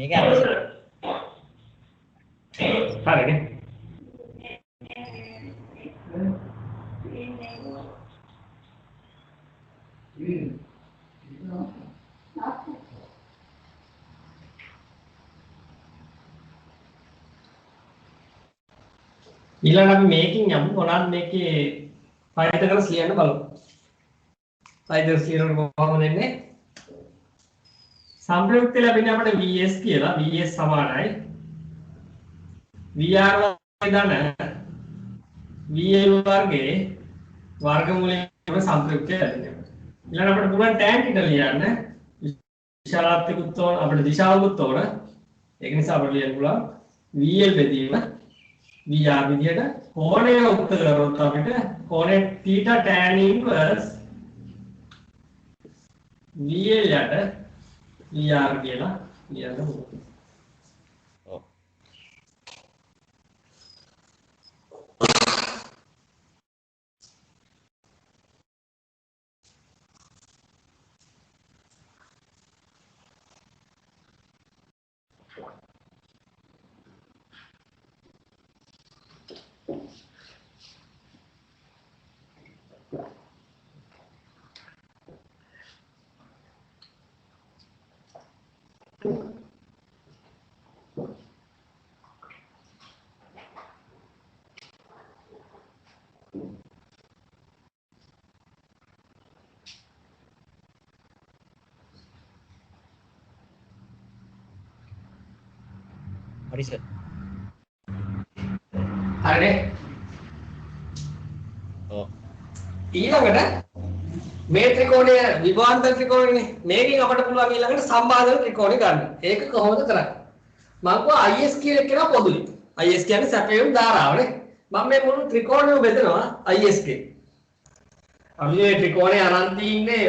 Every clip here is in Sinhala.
මේක අනිසි. හරිනේ. ඊළඟ අපි මේකෙන් යමු මොනවාද මේකේ පයිතගරස් ලියන්න බලමු. පයිතගරස් ලියනකොට කොහොමද එන්නේ? සම්ප්‍රයුක්ත ලැබෙන්නේ අපිට vs කියලා. vs සමානයි vr ධන vl වර්ගයේ වර්ගමූලයෙන් සම්ප්‍රයුක්තය ලැබෙනවා. ඊළඟ අපිට පුළුවන් tan θ ලියන්න. විශාලාත්මකුත් ඕන අපිට දිශාවකුත් ඕන. ඒක නිසා අපිට ලියන්න පුළුවන් vl බෙදීම vr විදියට කෝණය උක්ත කරොත් අපිට කෝණය θ tan inverse vl යට vr කියලා ලියන්න පුළුවන්. ඔව්. හරි සර්. හරිනේ. ඔව්. ඊළඟට මේ ත්‍රිකෝණය විභවාන්තර ත්‍රිකෝණයනේ. මේකෙන් අපිට පුළුවන් ඊළඟට සම්බාධක ත්‍රිකෝණය ගන්න. ඒක කොහොමද කරන්නේ? මම කිව්වා IS කියලා කියන පොදුයි. IS කියන්නේ සැපයුම් ධාරාවනේ. මම මේ මුළු ත්‍රිකෝණයම බෙදනවා IS එකෙන්. අපි මේ ත්‍රිකෝණයේ අනන්තයේ ඉන්නේ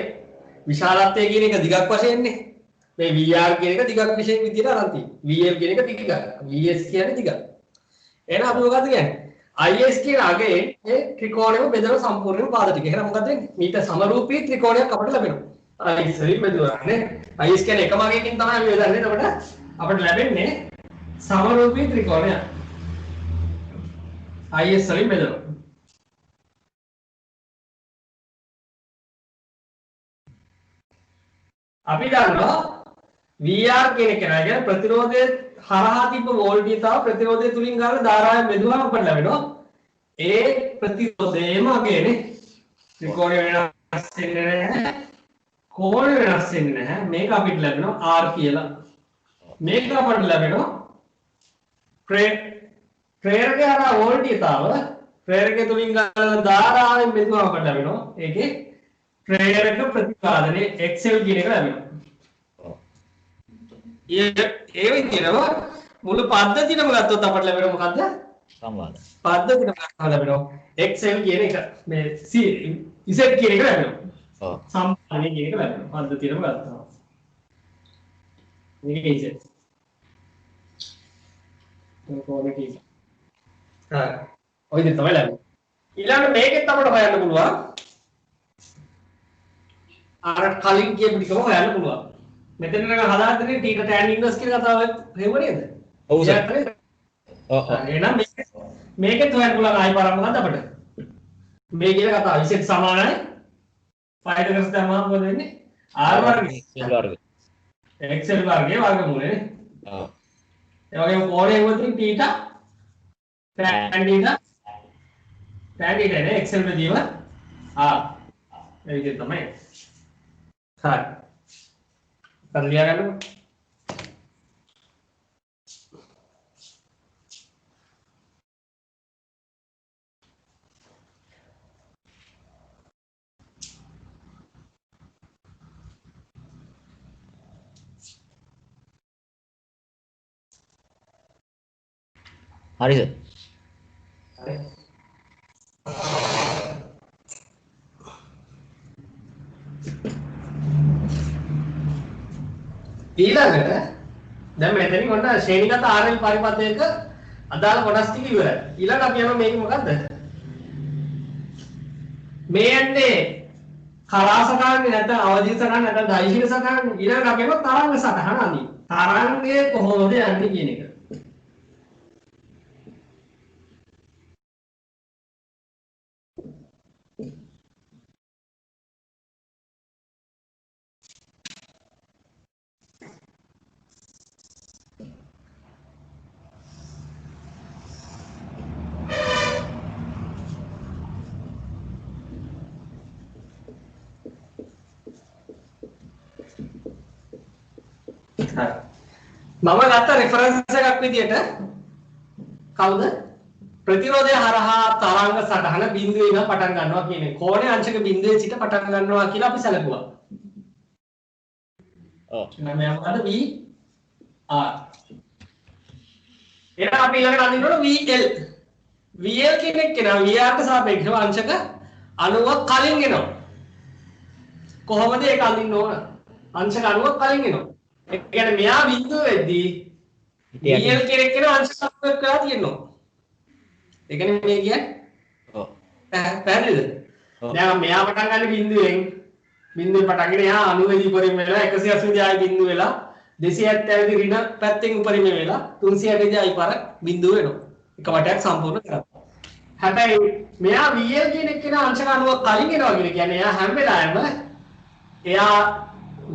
විශාලත්වය කියන එක දිගක් වශයෙන්නේ. මේ VR කියන එක දිගක් විශේෂ විදියට අනන්තයි. VL කියන එක දිගක්. VS කියන්නේ දිගක්. එහෙනම් අපි මොකද්ද කියන්නේ? IS කියන අගයේ මේ ත්‍රිකෝණයම බෙදන සම්පූර්ණ පාද ටික. එහෙනම් මොකද වෙන්නේ? මීට සමරූපී ත්‍රිකෝණයක් අපිට ලැබෙනවා. IS වලින් බෙදුවා නේ. IS කියන්නේ එකම අගයකින් තමයි අපි බෙදන්නේ. එතකොට අපිට ලැබෙන්නේ සමරූපී ත්‍රිකෝණයක්. IS වලින් බෙදනවා. අපි දන්නවා VR කියන එක නේද ප්‍රතිරෝධයේ හරහා තිබ්බ වෝල්ටේජතාව ප්‍රතිරෝධය තුලින් ගන්න ධාරාවෙන් බෙදුවාම අපිට ලැබෙනවා ඒ ප්‍රතිරෝධයම අගයනේ ත්‍රිකෝණය වෙනස් වෙන්නේ නැහැ කෝණ වෙනස් වෙන්නේ නැහැ මේක අපිට ලැබෙනවා R කියලා මේක අපිට ලැබෙනවා ප්‍රේරකයේ හරහා වෝල්ටේජතාව ප්‍රේරකය තුලින් ගන්න ධාරාවෙන් බෙදුවාම අපිට ලැබෙනවා ඒකේ ප්‍රේරක ප්‍රතිපාදනයේ XL කියන එක ලැබෙනවා. ඒ විදිහම මුළු පද්ධතියම ගත්තොත් අපිට ලැබෙනවා මොකද්ද? සම්වාද. පද්ධතියම ගත්තා ලැබෙනවා XL කියන එක මේ Z කියන එක ලැබෙනවා. ඔව්. සම්පාදනය කියන එක ලැබෙනවා. පද්ධතියම ගත්තා. මේක Z. කොහොමද කියන්නේ? ඔය විදිහ තමයි ලැබෙන්නේ. ඊළඟට මේකෙත් අපිට හොයන්න පුළුවන් අර කලින් කියපු ටිකම හොයන්න පුළුවන්. මෙතන නම් හදාගන්නේ θ tan inverse කියන කතාව හේව නේද? ඔව් සර්. ඔව්. එහෙනම් මේකෙත් හොයන්න පුළුවන් ආයි පාරක් මොකද්ද අපිට? මේ කියන කතාව Z සමානයි පයිතගොරස් දැම්මම මොකද වෙන්නේ? R වර්ගය. වර්ගය. XL වර්ගයේ වර්ගමූලනේ. ඔව්. ඒ වගේම කෝණය වුණොත් θ tan θ නේ XL බෙදීම R. ඒ විදිහ තමයි. හරි. කල්ලියා ගන්නකො. හරි සර්. හරි. ඊළඟට දැන් මෙතනින් ඔන්න ශ්‍රේණිගත RL පරිපථයක අදාළ කොටස් ටික ඉවරයි. ඊළඟට අපි යනවා මේක මොකද්ද? මේ යන්නේ හරහා සටහන් නැත්නම් අවධි සටහන් නැත්නම් දෛශික සටහන් ඊළඟට අපි කරනවා තරංග සටහන අඳින්න. තරංගය කොහොමද යන්නේ කියන එක. හරි. මම ගත්ත රෙෆරන්ස් එකක් විදියට කවුද? ප්‍රතිරෝධය හරහා තරංග සටහන බිඳුවේ ඉඳන් පටන් ගන්නවා කියන්නේ කෝණේ අංශක බිඳුවේ සිට පටන් ගන්නවා කියලා අපි සැලකුවා. ඔව්. එහෙනම් මෙයා මොකද V R. එහෙනම් අපි ඊළඟට අඳින්න ඕන VL. VL කියන එක නා VR ට සාපේක්ෂව අංශක 90ක් කලින් එනවා. කොහොමද ඒක අඳින්න ඕන? අංශක 90ක් කලින් එනවා. ඒ කියන්නේ මෙයා බිඳුව වෙද්දී VL කියන එක අංශක 90ක් කරලා තියෙනවා. ඒ කියන්නේ මේ කියන්නේ ඔව්. පැහැදිලිද? දැන් මෙයා පටන් ගන්න බිඳුවෙන් බිඳුවෙන් පටන්ගෙන එහා 90 දී උපරිම වෙලා 180 දී ආයි බිඳුව වෙලා 270 දී ඍණ පැත්තෙන් උපරිම වෙලා 360 දී ආයි පාර බිඳුව වෙනවා. එක වටයක් සම්පූර්ණ කරා. හැබැයි මෙයා VL කියන එක අංශක 90ක් කලින් එනවා කියන්නේ එයා හැම වෙලාවෙම එයා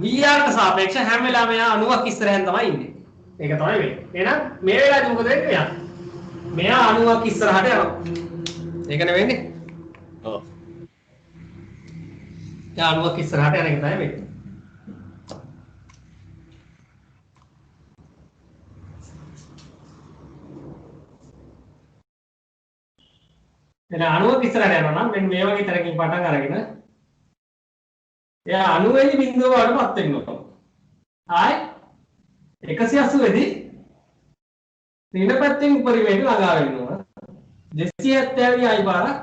VR ට සාපේක්ෂව හැම වෙලාවෙම එයා 90ක් ඉස්සරහින් තමයි ඉන්නේ. ඒක තමයි වෙන්නේ. එහෙනම් මේ වෙලාවේ මොකද වෙන්නේ මෙයා? මෙයා 90ක් ඉස්සරහට යනවා. ඒකනේ වෙන්නේ. ඔව්. එයා 90ක් ඉස්සරහට යන එක තමයි වෙන්නේ. එහෙනම් 90ක් ඉස්සරහට යනවා නම් මෙන්න මේ වගේ තරකින් පටන් අරගෙන එයා 90 වෙනි බිඳුව වලටපත් වෙන්න ඕන. ආයි 180 දී ඍණ පැත්තෙන් උපරිමයට ළඟා වෙන්න ඕන. 270 දී ආයි පාරක්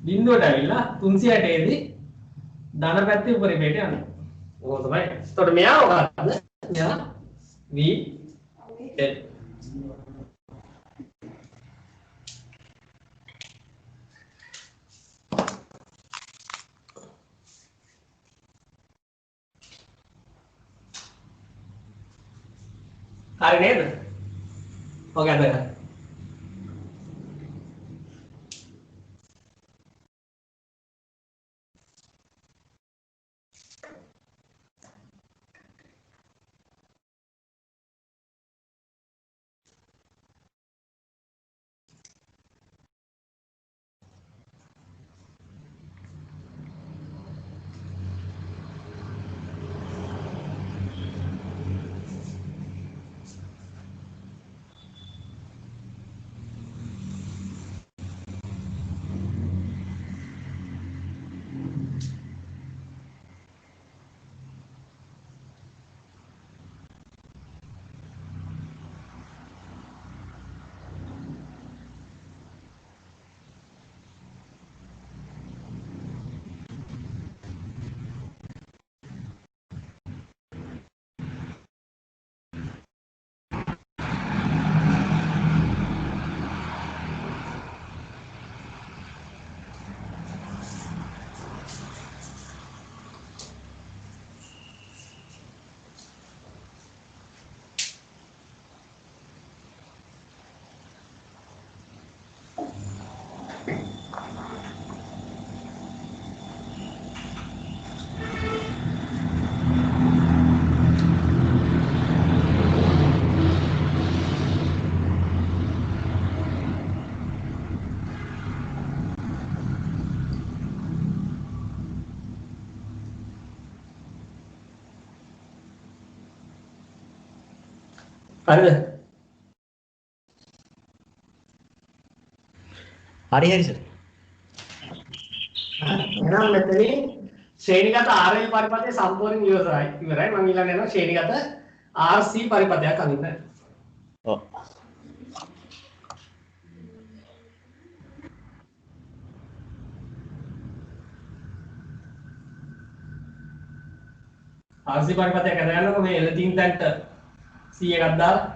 බිඳුවට ඇවිල්ලා 360 දී ධන පැත්තේ උපරිමයට යනවා. ඕක තමයි. එතකොට මෙයා මොකක්ද? මෙයා VL. හරි නේද? ඔක අද. හරිද? හරි සර්. එහෙනම් මෙතනින් ශ්‍රේණිගත RL පරිපථය සම්පූර්ණයෙන් ඉවරයි. මම ඊළඟ යනවා ශ්‍රේණිගත RC පරිපථයක් අඳින්න. ඔව්. RC පරිපථයක් හදාගන්නකො මේ L3 තැන්ට C එකක් දාලා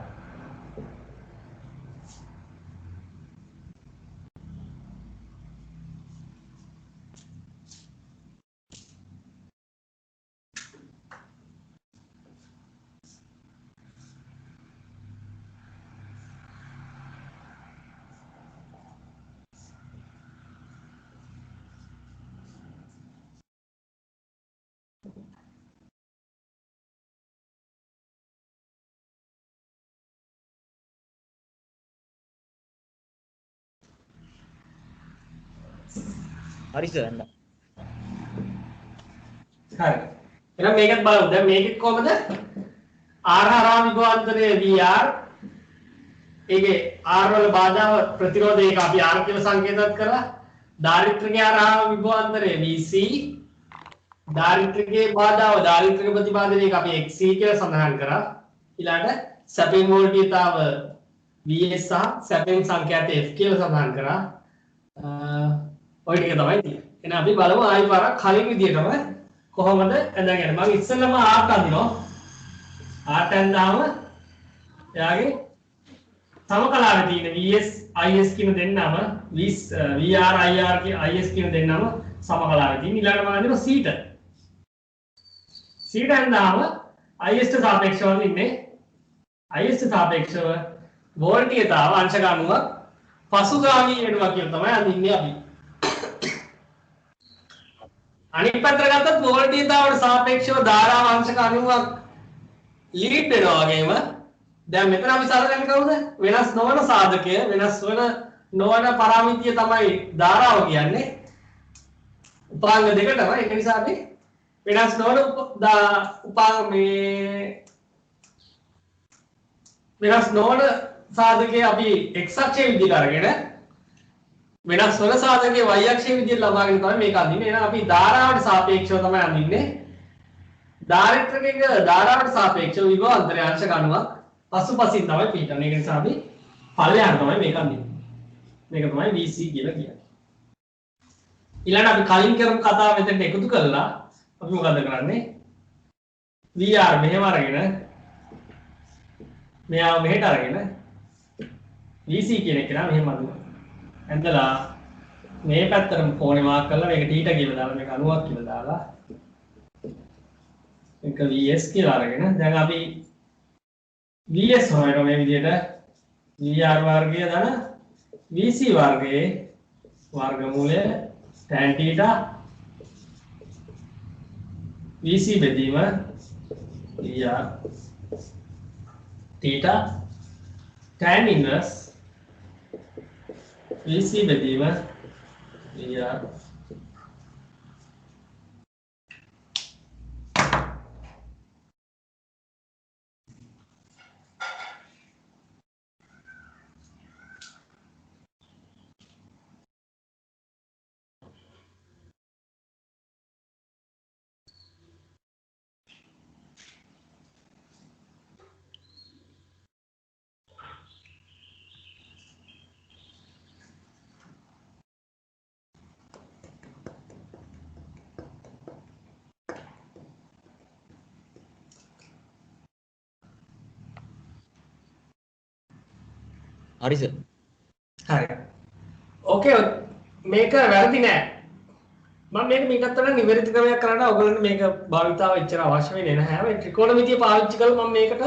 හරි සර් එන්න. හරි. එහෙනම් මේකත් බලමු. දැන් මේකෙත් කොහමද? R හරහා විභවාන්තරයේ VR ඒකේ R වල බාධා ප්‍රතිරෝධය ඒක අපි R කියලා සංකේතවත් කරලා දාරිද්ර්යකේ හරහා විභවාන්තරයේ VC දාරිද්ර්යකේ බාධාව දාරිද්ර්යක ප්‍රතිපාදනය ඒක අපි XC කියලා සඳහන් කරා. ඊළඟට සැපෙන් වෝල්ටීයතාව VS සහ සැපෙන් සංඛ්‍යාත F කියලා සඳහන් කරා. ඔය ටික තමයි තියෙන්නේ. එහෙනම් අපි බලමු ආයි පාරක් කලින් විදියටම කොහොමද ඇඳගෙන. මම ඉස්සෙල්ලාම R අඳිනවා. R ඇඳාම එයාගේ සමකලාවේ තියෙන VS IS කියන දෙන්නම VR IR IS කියන දෙන්නම සමකලාවේ තියෙන. ඊළඟට මම අඳිනවා C ට. C ට ඇඳාම IS ට සාපේක්ෂව ඉන්නේ. IS ට සාපේක්ෂව වෝල්ටීයතාව අංශක අණුවක් පසුගාමී වෙනවා කියන තමයි අඳින්නේ අපි. අනිත් පැත්තට ගත්තත් වෝල්ටීයතාවට සාපේක්ෂව ධාරාව අංශක අණුවක් ලීඩ් වෙනවා වගේම දැන් මෙතන අපි සලකන්නේ කවුද? වෙනස් නොවන සාධකය වෙනස් නොවන පරාමිතිය තමයි ධාරාව කියන්නේ. උපාංග දෙකටම ඒක නිසා අපි වෙනස් නොවන වෙනස් නොවන සාධකයේ අපි x අක්ෂයේ විදිහට අරගෙන වෙනස් වන සාධකයේ y අක්ෂයේ විදිහට ලබාගෙන තමයි මේක අඳින්නේ. එහෙනම් අපි ධාරාවට සාපේක්ෂව තමයි අඳින්නේ. දාරිද්ර්යකයක ධාරාවට සාපේක්ෂව විභව අන්තරය අංශක අණුවක් පසුපසින් තමයි පිටන්නේ. ඒක නිසා අපි පල්ලෙහාට තමයි මේක අඳින්නේ. මේක තමයි VC කියලා කියන්නේ. ඊළඟ අපි කලින් කරපු කතාව මෙතෙන්ට එකතු කරලා අපි මොකද කරන්නේ? VR මෙහෙම අරගෙන මෙයාව මෙහෙට අරගෙන VC කියන එක නා මෙහෙම අඳිනවා. ඇඳලා මේ පැත්තටම කෝණේ මාක් කරලා මේක θීටා කියලා දාලා මේක 90ක් කියලා දාලා මේක VS කියලා අරගෙන දැන් අපි VS හොයනවා මේ විදිහට VR වර්ගය ධන VC වර්ගයේ වර්ගමූලය tan θ VC බෙදීම VR θ tan inverse VC බෙදීම VR හරි සර්. හරි. ඕකේ මේක වැරදි නෑ. මම මේකත් වඩා නිවැරදි ක්‍රමයක් කරන්න ඔයගොල්ලන්ට මේක භාවිතාව එච්චර අවශ්‍ය වෙන්නේ නැහැ. මේ ත්‍රිකෝණමිතිය පාවිච්චි කරලා මම මේකට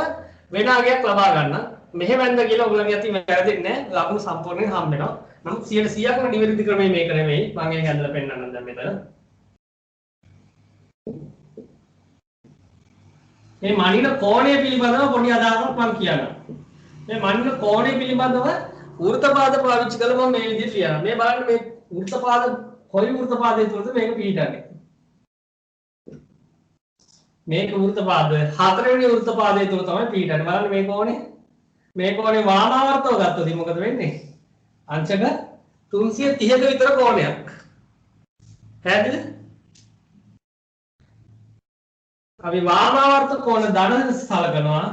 වෙන අගයක් ලබා ගන්න. මෙහෙ වැන්ද කියලා ඔයගොල්ලන්ගේ අතින් වැරදෙන්නේ නැහැ. ලකුණු සම්පූර්ණයෙන් හම්බ වෙනවා. නමුත් 100%ක්ම නිවැරදි ක්‍රමය මේක නෙමෙයි. මම ඒක ඇඳලා පෙන්නන්නම් දැන් මෙතන. මේ මනින කෝණය පිළිබඳව පොඩි අදහසක් මම කියන්නම්. මේ මනින කෝණය පිළිබඳව වෘත්තපාද පාවිච්චි කරලා මම මේ විදිහට කියනවා. මේ බලන්න මේ වෘත්තපාද කොයි වෘත්තපාදයේ තුලද මේක පිළිටන්නේ. මේක වෘත්තපාද හතරවෙනි වෘත්තපාදයේ තුල තමයි පිළිටන්නේ. බලන්න මේ කෝණය. මේ කෝණේ වාමාවර්තව ගත්තොත් මොකද වෙන්නේ? අංශක 330ක විතර කෝණයක්. පැහැදිලිද? අපි වාමාවර්ත කෝණ ධන සලකනවා.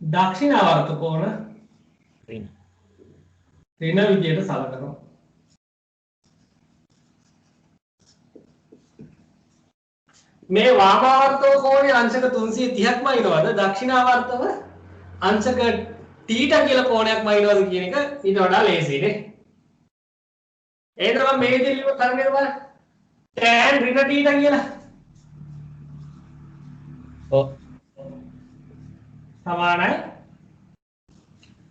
දක්ෂිණාවර්ත කෝණ ඍණ විදියට සලකනවා. මේ වාමාවර්තව කෝණේ අංශක 330ක්ම ඉනවද දක්ෂිණාවර්තව අංශක θ කියලා කෝණයක්ම ඉනවද කියන එක ඊට වඩා ලේසියිනේ. එහෙනම් මේ විදිහට කරන්නේ බලන්න. tan ඍණ θ කියලා. ඔව්. සමානයි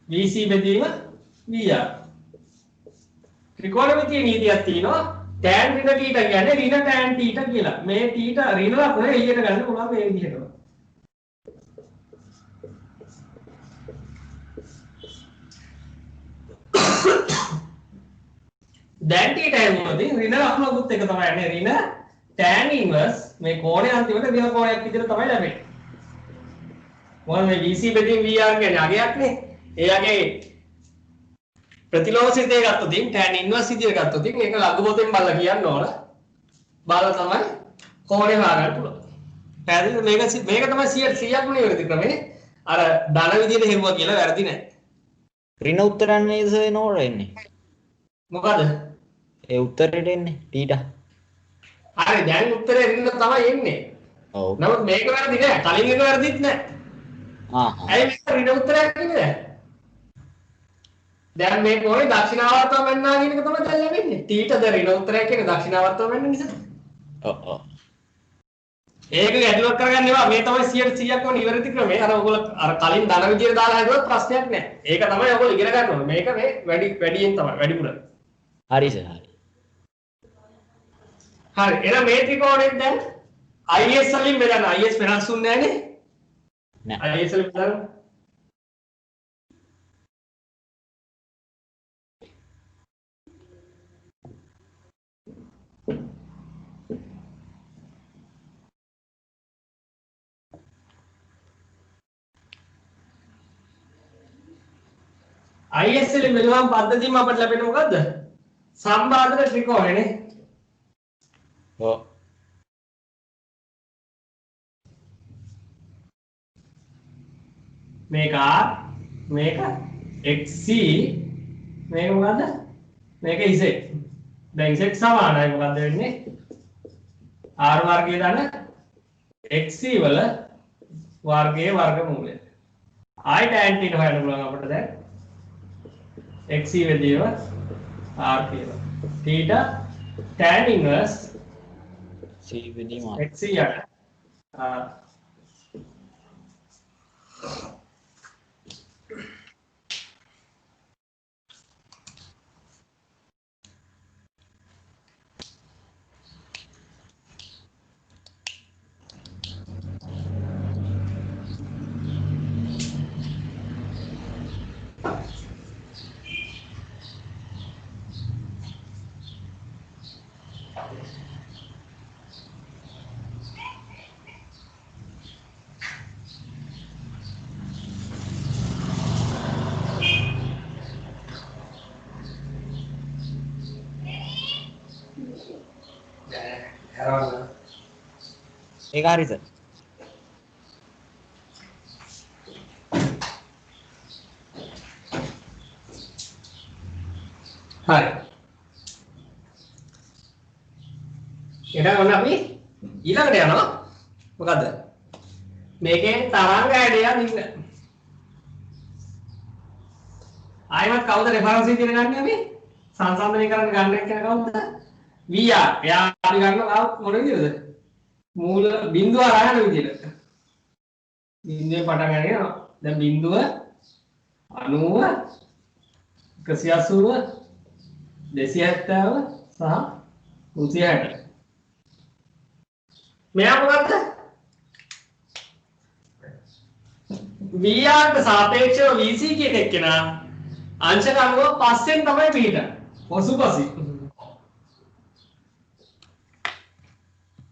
VC බෙදීම VR. ත්‍රිකෝණමිතිය නීතියක් තියෙනවා. tan ඍණ θ කියන්නේ ඍණ tan θ කියලා. මේ θ ඍණ ලකුණ එළියට ගන්න පුළුවන් මේ විදිහටම. දැන් ටීට හැමුවොත් ඍණ ලකුණකුත් එක තමයි යන්නේ. ඍණ tan inverse මේ කෝණය අන්තිමට ඍණ කෝණයක් විදිහට තමයි ලැබෙන්නේ. මොකද මේ VC බෙදීම VR කියන්නේ අගයක්නේ. ඒ අගේ ප්‍රතිලෝමසිතේ ගත්තොත් tan inverse විදිහට ගත්තොත් ඒක ලඝු පොතෙන් බලලා කියන්න ඕන. බලලා තමයි කෝණය හොයාගන්න පුළුවන්. පැහැදිලිද? මේක තමයි 100ක් නිවැරදි ක්‍රමේ. අර ධන විදිහට හෙව්වා කියලා වැරදි නෑ. ඍණ උත්තරන්නේ නේද නෝර එන්නේ? මොකද? ඒ උත්තරෙට එන්නේ ටීට. හරි දැන් උත්තරේ ඍණ තමයි එන්නේ. ඔව්. නමුත් මේක වැරදි නෑ. කලින් එක වැරදිත් නෑ. ඇයි මේක ඍණ උත්තරයක් කියන්නේ? දැන් මේ කොහේ දක්ෂිනාවර්තව මන්නා කියන එක තමයි දැන් ලැබෙන්නේ. ටීට ද ඍණ උත්තරයක් කියන්නේ දක්ෂිනාවර්තව මන්න නිසා. ඔව් ඔව්. ඒක ගැටලුවක් කරගන්න එපා. මේ තමයි 100%ක්ම නිවැරදි ක්‍රමය. අර ඔයගොල්ලෝ අර කලින් ධන විදියට දාලා හදුවත් ප්‍රශ්නයක් නෑ. ඒක තමයි ඔයගොල්ලෝ ඉගෙන ගන්න ඕනේ. මේක මේ වැඩියෙන් තමයි වැඩිපුර. හරි සර් හරි. හරි. එහෙනම් මේ ත්‍රිකෝණයෙන් දැන් IS වලින් බෙදන්න. IS වෙනස් වුන්නේ නෑනේ. නෑ. IS වලින් බෙදන්න. IS වලින් බෙදුවම පද්ධතියම අපිට ලැබෙන්නේ මොකද්ද? සම්බාධක ත්‍රිකෝණයනේ. ඔව්. මේක R මේක XC මේක මොකද්ද? මේක Z. දැන් Z සමානයි මොකද්ද වෙන්නේ? R වර්ගය දාන XC වල වර්ගයේ වර්ගමූලය. ආයි tan θ හොයන්න පුළුවන් අපිට දැන්. XC වෙදීව R කියලා. θ tan inverse C වෙදීම XC යට. ඒක හරි සර්. හරි. එහෙනම් ඔන්න අපි ඊළඟට යනවා. මොකද්ද? මේකේ තරංග ඇඩයක් ඉන්න. ආයෙමත් කවුද රෙෆරන්ස් විදියට ගන්න අපි? සංසන්දනය කරන්න ගන්න එක කවුද? VR. එයා අපි ගන්නවා මොන විදියද? මූල බිඳුව ආරයන විදියට. බිඳුවේ පටන් ගන්නවා. දැන් බිඳුව 90 180 270 සහ 360. මෙයා මොකද්ද? VR ට සාපේක්ෂව VC කියන එක්කෙනා අංශක අනුව පස්සෙන් තමයි පිටන්නේ. පසුපසින්.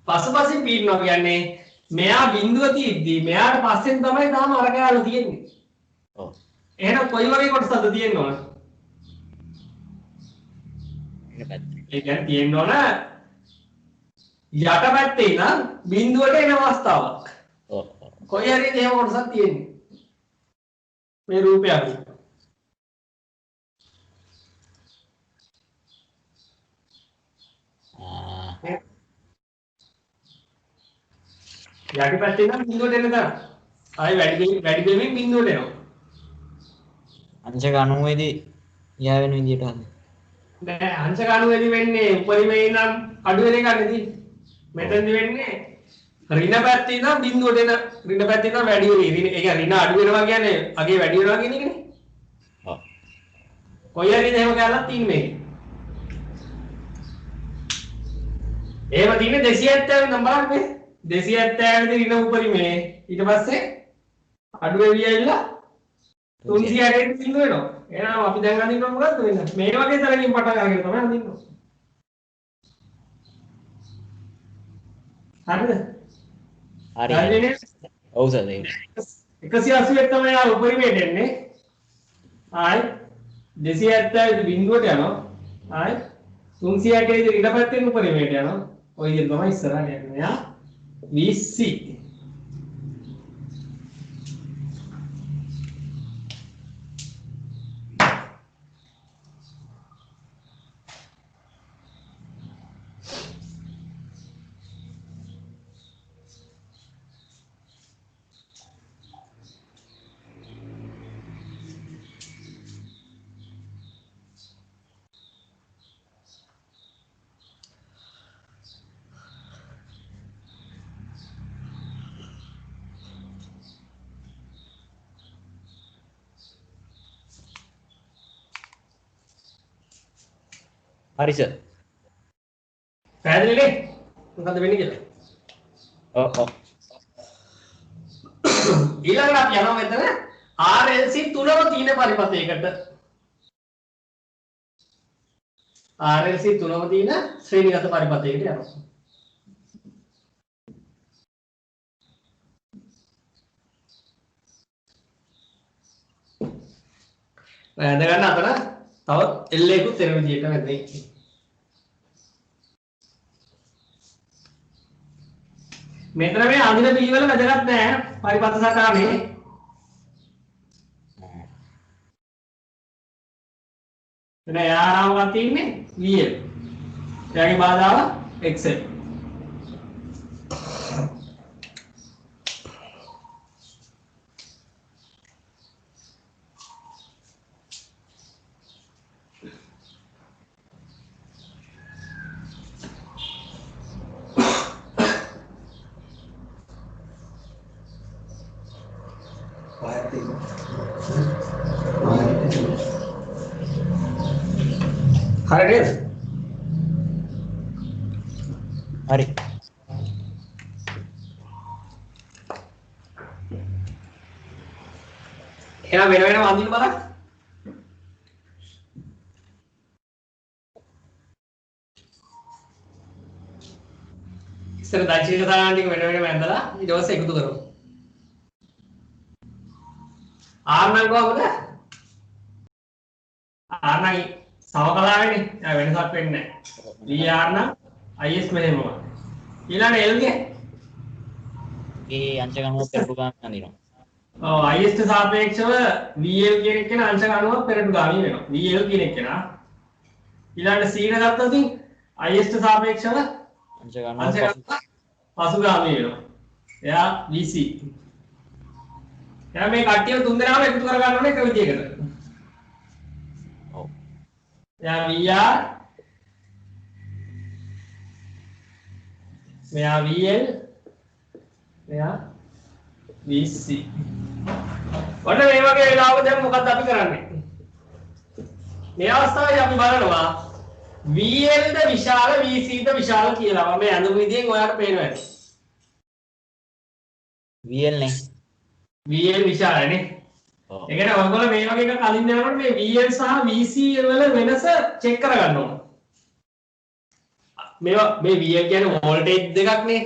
පසුපසින් පිටනවා කියන්නේ මෙයා බිඳුව තියෙද්දි මෙයාට පස්සෙන් තමයි තාම අර ගාලා තියෙන්නේ. ඔව්. එහෙනම් කොයි වගේ කොටසද තියෙන්න ඕන? ඒක පැත්ත. ඒ කියන්නේ තියෙන්න ඕන යට පැත්තේ ඉඳන් බිඳුවට එන අවස්ථාවක්. ඔව්. කොයි හරි එහෙම කොටසක් තියෙන්නේ. මේ රූපය අපි. යටි පැත්තේ ඉඳන් බිඳුවට එන තරම්. ආයි වැඩි වෙමින් බිඳුවට එනවා. අංශක 90 දී යා වෙන විදියට හරි. නෑ අංශක 90 වෙන්නේ උපරිමේ ඉඳන් අඩු වෙන එක නෙදී. මෙතනදි වෙන්නේ ඍණ පැත්තේ ඉඳන් බිඳුවට එන ඍණ පැත්තේ ඉඳන් වැඩි වෙයි. ඒ කියන්නේ ඍණ අඩු වෙනවා කියන්නේ අගේ වැඩි වෙනවා කියන එකනේ. ඔව්. කොයි හරි එහෙම කරලා තින් මේක. එහෙම තින්නේ 270 නම්බරක් මේ 270 දී ඍණ උපරිමේ ඊට පස්සේ අඩු වෙවි ඇවිල්ලා 360 බිඳුව වෙනවා. එහෙනම් අපි දැන් අඳින්න මොකද්ද වෙන්නේ? මේ වගේ තරකින් පටන් අරගෙන තමයි අඳින්න. හරිද? හරි. ඔව් සර් ඒක. 180 තමයි ආ උපරිමයට එන්නේ. ආයි 270 බිඳුවට යනවා. ආයි 360 ඊට පැත්තෙන් උපරිමයට යනවා. ඔය විදිහට තමයි ඉස්සරහට යන්නේ. යා VC හරි සර්. පැහැදිලිනේ? මොකද්ද වෙන්නේ කියලා? ඔව් ඔව්. ඊළඟට අපි යනවා මෙතන RLC තුනම තියෙන පරිපථයකට. RLC තුනම තියෙන ශ්‍රේණිගත පරිපථයකට යනවා. වැඳ ගන්න අතර තවත් L එකකුත් එන විදිහට වැදේ. මෙතන මේ අඳින පිළිවෙල වැදගත් නෑ පරිපථ සටහනේ. එතන යාරාමක් තියෙන්නේ VL. එයාගේ බාධාව XL. හරි නේද? හරි. එහෙනම් වෙන වෙනම අඳින්න බලන්න. ඉස්සර දෛශික සාරාංශ ටික වෙන වෙනම ඇඳලා ඊට පස්සේ එකතු කරමු. R නම් කොහොමද? R නම් සමකලාවේනේ. දැන් වෙනසක් වෙන්නේ නැහැ. VR නම් IS මෙහෙමම. ඊළඟ L ගේ ඒ අංශ ගණුව පෙරටු ගන්න අඳිනවා. ඔව් IS ට සාපේක්ෂව VL කියන එක න අංශ ගණුව පෙරටු ගාමී වෙනවා. VL කියන එක නා. ඊළඟ C න ගත්තොත් IS ට සාපේක්ෂව අංශ ගණුව පසුගාමී වෙනවා. එයා VC. එයා මේ කට්ටිය තුන් දෙනාම එකතු කර ගන්න ඕනේ එක විදියකට. එයා VR මෙයා VL මෙයා VC. ඔන්න මේ වගේ වෙලාවක දැන් මොකක්ද අපි කරන්නේ? මේ අවස්ථාවේ අපි බලනවා VL ද විශාල VC ද විශාල කියලා. මම මේ අඳුම විදියෙන් ඔයාලට පේනවා ඇති. VL නේ. VL විශාලනේ. ඔව්. ඒ කියන්නේ ඔයගොල්ලෝ මේ වගේ එකක් අඳින්න යනකොට මේ VL සහ VC වල වෙනස චෙක් කරගන්න ඕන. මේ VL කියන්නේ වෝල්ටේජ් දෙකක් නේ.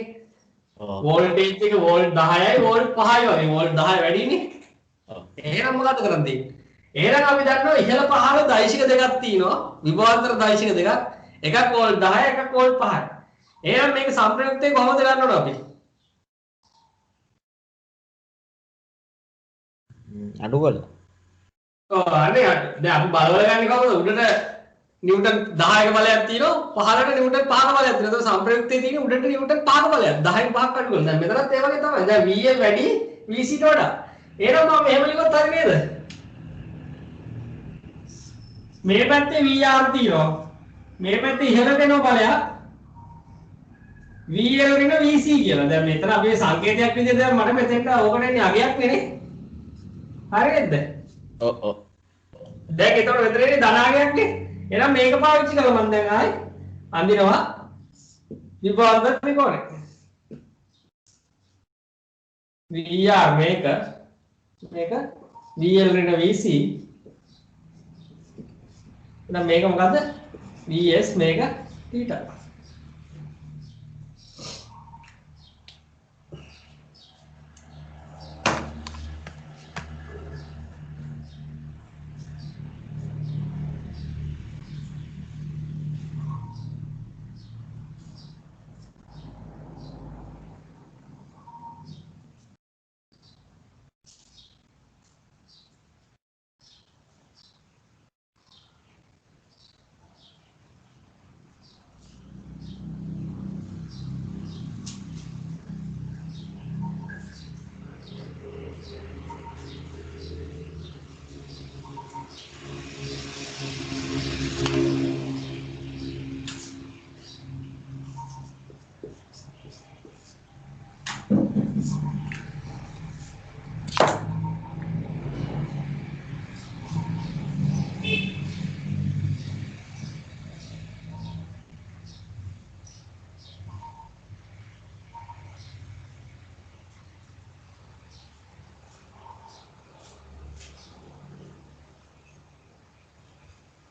ඔව්. වෝල්ටේජ් එක වෝල්ට් 10යි වෝල්ට් 5යි වගේ. වෝල්ට් 10 වැඩිනේ. ඔව්. එහෙනම් මොකද කරන්නේ? එහෙනම් අපි දන්නවා ඉහළ පහළ දෛශික දෙකක් තියෙනවා. විභවාන්තර දෛශික දෙකක්. එකක් වෝල්ට් 10යි එකක් වෝල්ට් 5යි. එහෙනම් මේක සම්ප්‍රයුක්තේ කොහොමද ගන්න ඕන අපි? අඩු කරලා. ඔව් අනේ දැන් අපි බලවල ගන්නේ කවුද? උඩට නිව්ටන් 10ක බලයක් තියෙනවා පහළට නිව්ටන් 5ක බලයක් තියෙනවා. ඒක සම්ප්‍රයුක්තයේ තියෙන උඩට නිව්ටන් 5ක බලයක් 10න් 5ක් අඩු කරනවා. දැන් මෙතනත් ඒ වගේ තමයි. දැන් VL වැඩි VC ට වඩා. එහෙනම් මම මෙහෙම ලියුවොත් හරි නේද? මේ පැත්තේ VR තියෙනවා. මේ පැත්තේ ඉහළට එන බලයක් VL වෙන VC කියලා. දැන් මෙතන අපි සංකේතයක් විදිහට දැන් මට මෙතෙන්ට ඕකනේ අගයක් නේ. හරියද? ඔව් ඔව්. දැන් ඒතකොට මෙතනනේ ධනාගයක් නේ. එහෙනම් මේක පාවිච්චි කරලා මම දැන් ආයි අඳිනවා විභාග ත්‍රිකෝණය. VR මේක VL ඍණ VC එහෙනම් මේක මොකද්ද? vs මේක theta.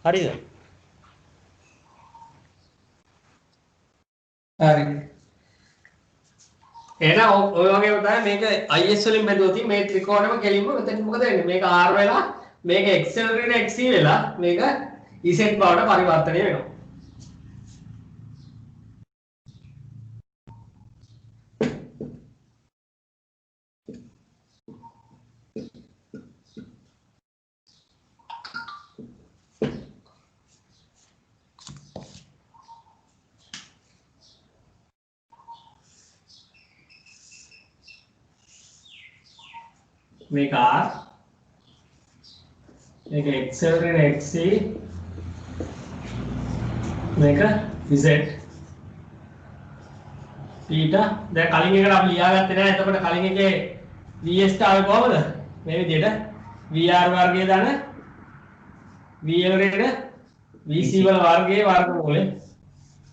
හරිද? හරි. එහෙනම් ඔය වගේම තමයි මේක IS වලින් බෙදුවොත් මේ ත්‍රිකෝණෙම කෙලින්ම මෙතන මොකද වෙන්නේ? මේක R වෙලා මේක XL XC වෙලා මේක Z බවට පරිවර්තනය වෙනවා. මේක R මේක XL XC මේක Z theta දැන් කලින් එකට අපි ලියාගත්තේ නැහැ. එතකොට කලින් එකේ VS ආවේ කොහමද? මේ විදිහට VR වර්ගය දාන VL රේද VC වල වර්ගයේ වර්ගමූලය.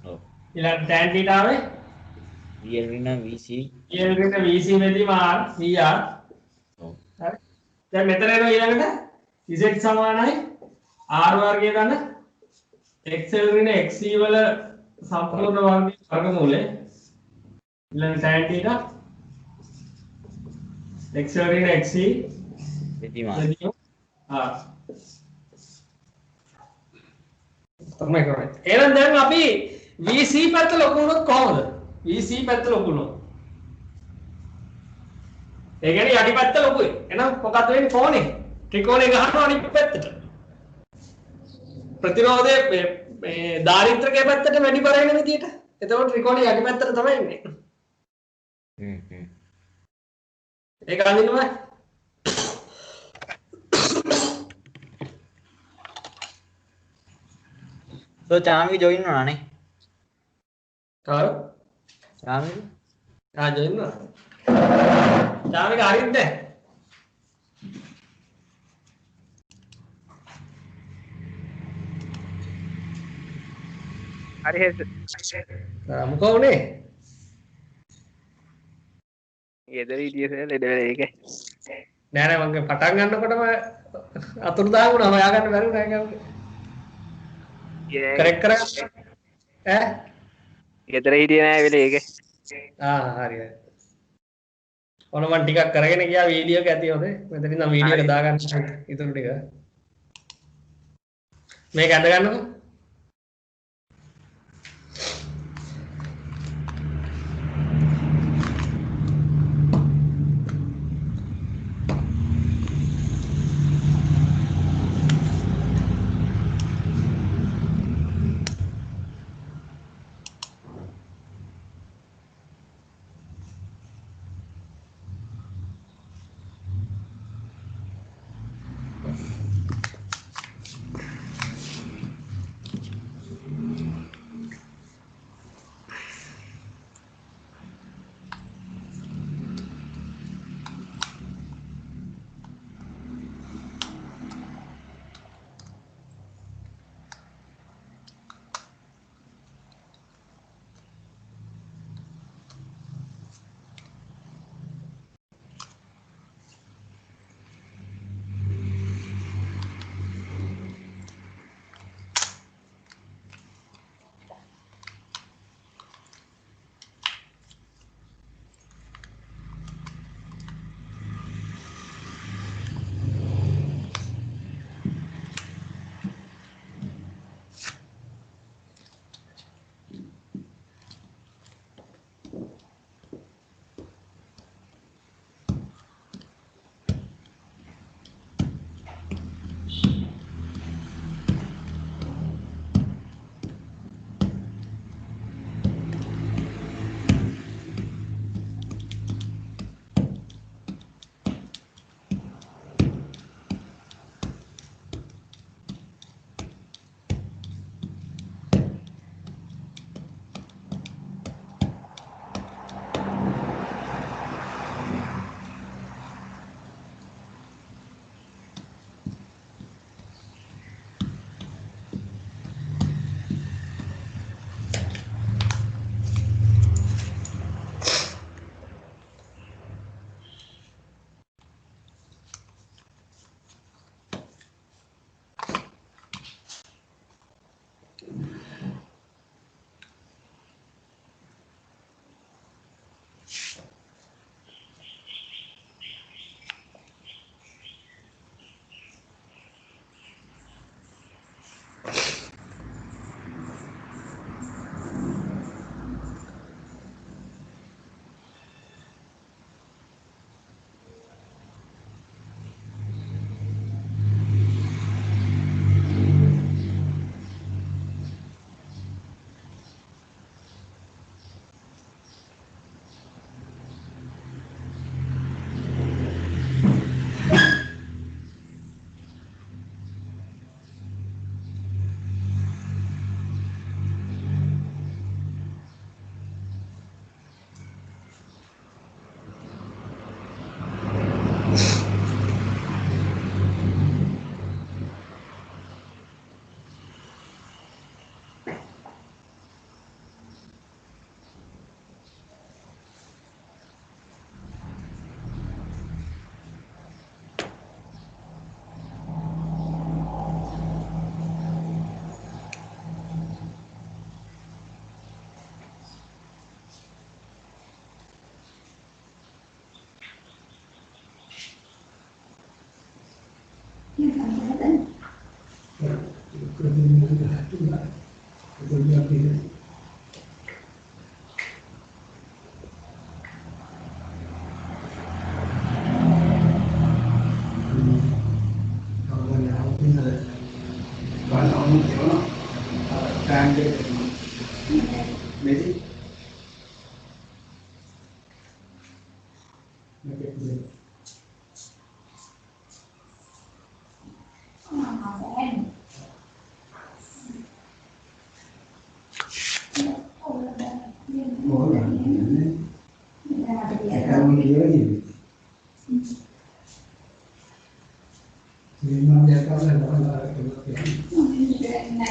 ඔව්. ඊළඟ tan theta ආවේ VL ඍණ VC. VL රේද VC මෙදිම R VR. ඔව්. හරි. දැන් මෙතන එනවා ඊළඟට Z සමානයි R වර්ගය දාන XL ඍණ XC වල සම්පූර්ණ වර්ගයේ වර්ගමූලය. ඊළඟ tan theta XL ඍණ XC දෙතිමා. තමයි කරන්නේ. එහෙනම් දැන් අපි VC පැත්ත ලොකු වුණොත් කොහොමද? VC පැත්ත ලොකු වුණොත්. ඒ කියන්නේ යටි පැත්ත ලොකුයි. එහෙනම් මොකද වෙන්නේ කොහොනේ? ත්‍රිකෝණය ගහනවා අනිත් පැත්තට. ප්‍රතිරෝධය මේ දාරිද්‍රකයේ පැත්තට වැඩි බර වෙන විදියට. එතකොට ත්‍රිකෝණය යටි පැත්තට තමයි එන්නේ. ඒක අඳිනවා. So Chami join වුණානේ. කාර? Chami join වුණා. චාමික හරියද? හරි හරි. මොකෝ උනේ? ගෙදර හිටියේ සර් ලෙඩ වෙලා ඒක. නෑ නෑ මම පටන් ගන්නකොටම අතුරුදහන් වුණා. හොයාගන්න බැරි වුණා ඒක. කරෙක්ට් කරගන්න. ඈ? ගෙදර හිටියේ නෑ වෙලේ ඒක. හරි හරි. ඔන්න මම ටිකක් කරගෙන ගියා වීඩියෝ එක ඇති හොදේ. මෙතනින් නම් වීඩියෝ එක දාගන්න ඉතුරු ටික. මේක ඇඳ ගන්නකො.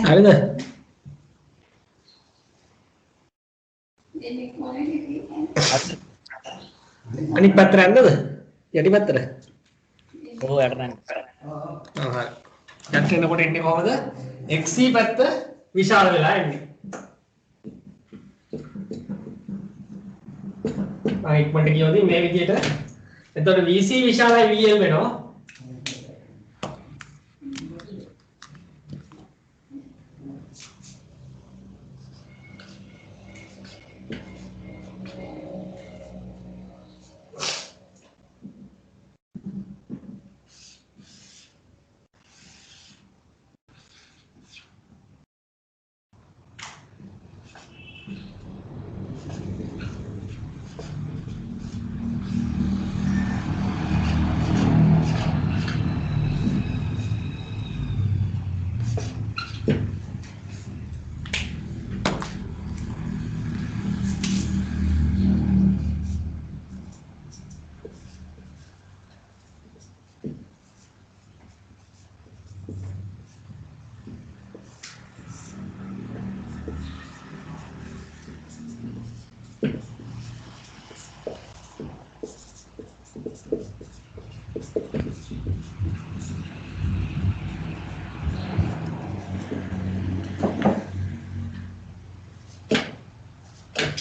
හරිද? අනිත් පැත්තට යන්නද? යටි පැත්තට. ඔව් යටරන්. හරි. දැන් එනකොට එන්නේ කොහමද? XC පැත්ත විශාල වෙලා එන්නේ. ඉක්මනට කියවද මේ විදිහට. එතකොට VC විශාලයි VL වෙනවා.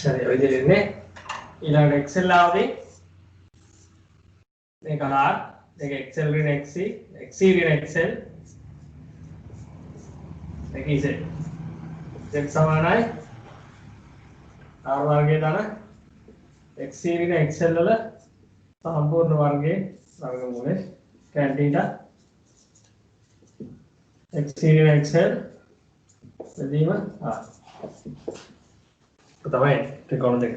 सर ඔය විදිහට ඉන්නේ ඊළඟට Excel ආවදී මේක R මේක Excel රින XC XC රින Excel මේක Z Z සමානයි R වර්ගය දාන XC රින Excel වල සම්පූර්ණ වර්ගයේ වර්ගමූලය tan θ XC රින Excel බෙදීම R තමයි ත්‍රිකෝණ දෙක.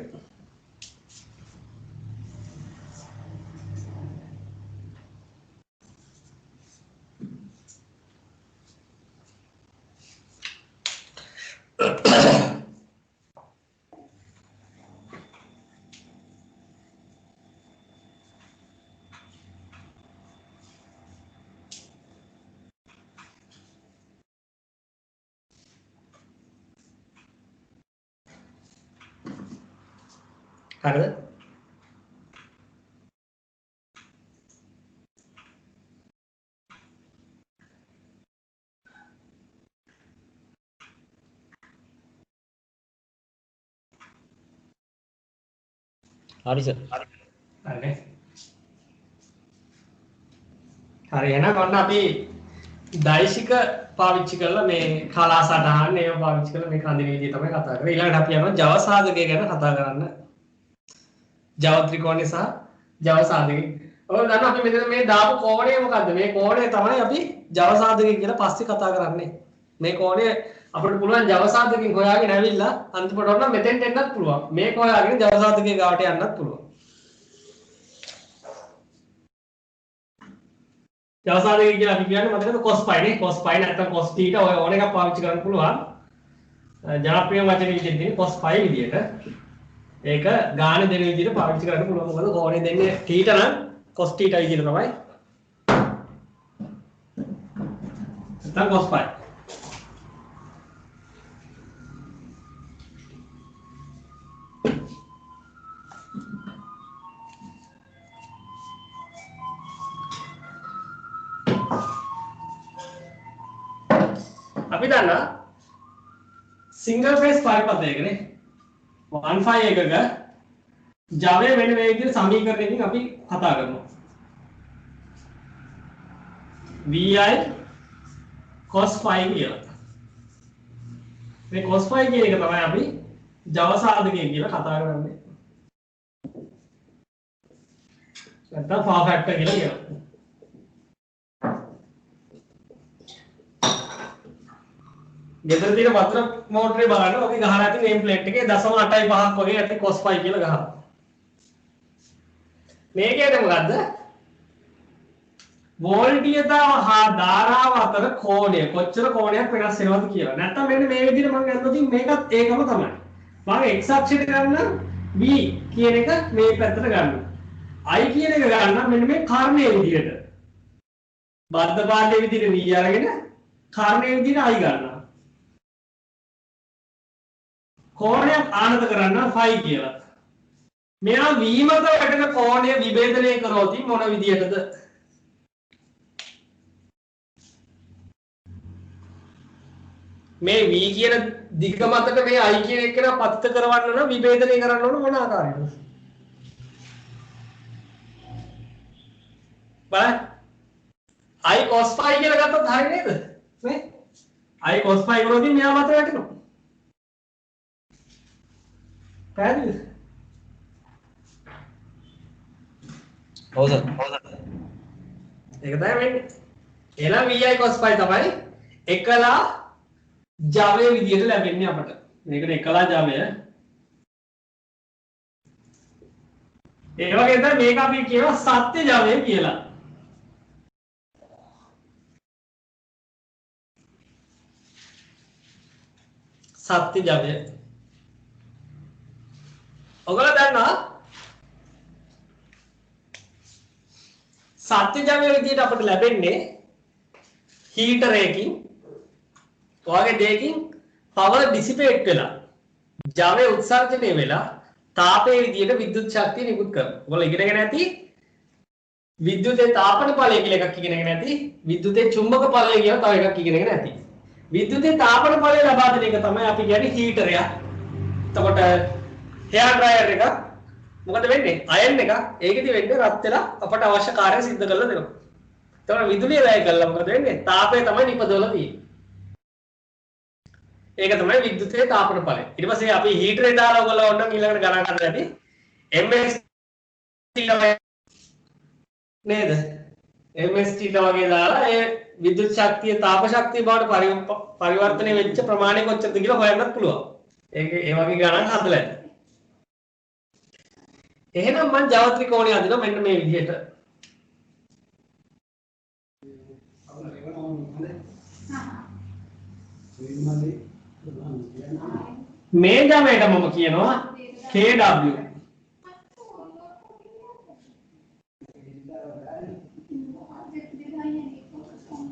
හරිද? හරි සර්. හරිනේ. හරි එහෙනම් ඔන්න අපි දෛශික පාවිච්චි කරලා මේ කලා සටහන් ඒව පාවිච්චි කරලා මේ කඳින විදිය තමයි කතා කරන්නේ. ඊළඟට අපි යනවා Java සාධකය ගැන කතා කරන්න. Java ත්‍රිකෝණය සහ Java සාධකය. ඔයගොල්ලෝ දන්නවා අපි මෙතන මේ දාපු කෝණය මොකද්ද? මේ කෝණය තමයි අපි Java සාධකය කියලා පස්සේ කතා කරන්නේ. මේ කෝණය අපිට පුළුවන් Java සාධකයෙන් හොයාගෙන ඇවිල්ලා අන්තිමට ඔන්න මෙතෙන්ට එන්නත් පුළුවන්. මේක හොයාගෙන Java සාධකයේ ගාවට යන්නත් පුළුවන්. Java සාධකය කියලා අපි කියන්නේ මතකද cos phi නේ cos phi නැත්නම් cos theta ඔය ඕන එකක් පාවිච්චි කරන්න පුළුවන්. ජනප්‍රිය වචනේ විදිහට තියෙන cos phi විදිහට. ඒක ගාන දෙන විදිහට පාවිච්චි කරන්න පුළුවන්. මොකද කෝණය දෙන්නේ theta නම් cos theta විදිහට තමයි. නැත්නම් cos phi. අපි දන්නා සිංගල් ෆේස් පරිපථයකනේ 1.5 එකක Java වෙන මේ විදිහට සමීකරණයකින් අපි කතා කරනවා vi cos phi කියලා. මේ cos phi කියන එක තමයි අපි Java සාධකය කියලා කතා කරන්නේ. නැත්නම් far factor කියලා කියනවා. ගෙදර තියෙන වතුර මෝටරේ බලන්න ඔගේ ගහලා ඇති නේම් ප්ලේට් එකේ 0.85ක් වගේ ඇති cos phi කියලා ගහනවා. මේකේද මොකද්ද? වෝල්ටීයතාව හා ධාරාව අතර කෝණය කොච්චර කෝණයක් වෙනස් වෙනවද කියලා. නැත්තම් මෙන්න මේ විදිහට මම ගන්නොත් මේකත් ඒකම තමයි. මම x අක්ෂයට ගන්න v කියන එක මේ පැත්තට ගන්නවා. i කියන එක ගන්න මෙන්න මේ කර්ණයේ විදිහට. බද්ධ පාඩේ විදිහට v අරගෙන කර්ණයේ විදිහට i ගන්නවා. කෝණයක් ආනත කරන්න phi කියලා. මෙයා v මත වැටෙන කෝණය විභේදනය කරොත් මොන විදිහටද? මේ v කියන දිග මතට මේ i කියන එක නා පතිත කරවන්න නම් විභේදනය කරන්න ඕන මොන ආකාරයකටද? බලන්න. i cos phi කියලා ගත්තොත් හරිය නේද? මේ i cos phi කරොත් මෙයා මත වැටෙනවා. පැහැදිලිද? ඔව් සර්. ඒක තමයි වෙන්නේ. එහෙනම් vi cos phi තමයි එකලා ජවය විදියට ලැබෙන්නේ අපට. මේකට එකලා ජවය. ඒ වගේ තමයි මේක අපි කියනවා සත්‍ය ජවය කියලා. සත්‍ය ජවය. ඔයගොල්ලෝ දන්නවා සත්‍ය ජවය විදියට අපට ලැබෙන්නේ හීටර් එකකින් ඔයගේ දෙයකින් පවර් ඩිසිපේට් වෙලා ජවය උත්සර්ජනය වෙලා තාපයේ විදියට විද්‍යුත් ශක්තිය නිකුත් කරනවා. ඔයගොල්ලෝ ඉගෙනගෙන ඇති විද්‍යුතේ තාපන ඵලය කියලා එකක් ඉගෙනගෙන ඇති. විද්‍යුතේ චුම්බක ඵලය කියලා තව එකක් ඉගෙනගෙන ඇති. විද්‍යුතේ තාපන ඵලය ලබා දෙන එක තමයි අපි කියන්නේ හීටරයක්. එතකොට හෙයාර් ඩ්‍රයර් එක මොකද වෙන්නේ? අයන් එක ඒකෙදි වෙන්නේ රත් වෙලා අපට අවශ්‍ය කාර්යය සිද්ධ කරලා දෙනවා. එතකොට විදුලිය වැය කළා මොකද වෙන්නේ? තාපය තමයි නිපදවලා තියෙන්නේ. ඒක තමයි විද්‍යුතේ තාපන ඵලය. ඊට පස්සේ අපි හීටරේ දාලා ඔයගොල්ලෝ ඕනනම් ඊළඟට ගණන් කරන්න ඇති. MST නේද? MST වගේ දාලා ඒ විද්‍යුත් ශක්තිය තාප ශක්තිය බවට පරිවර්තනය වෙච්ච ප්‍රමාණය කොච්චරද කියලා හොයන්නත් පුළුවන්. ඒක ඒ වගේ ගණන් හදලා ඇති. එහෙනම් මම ජව ත්‍රිකෝණය අදිනවා මෙන්න මේ විදිහට. මේ ජවයට මම කියනවා KW.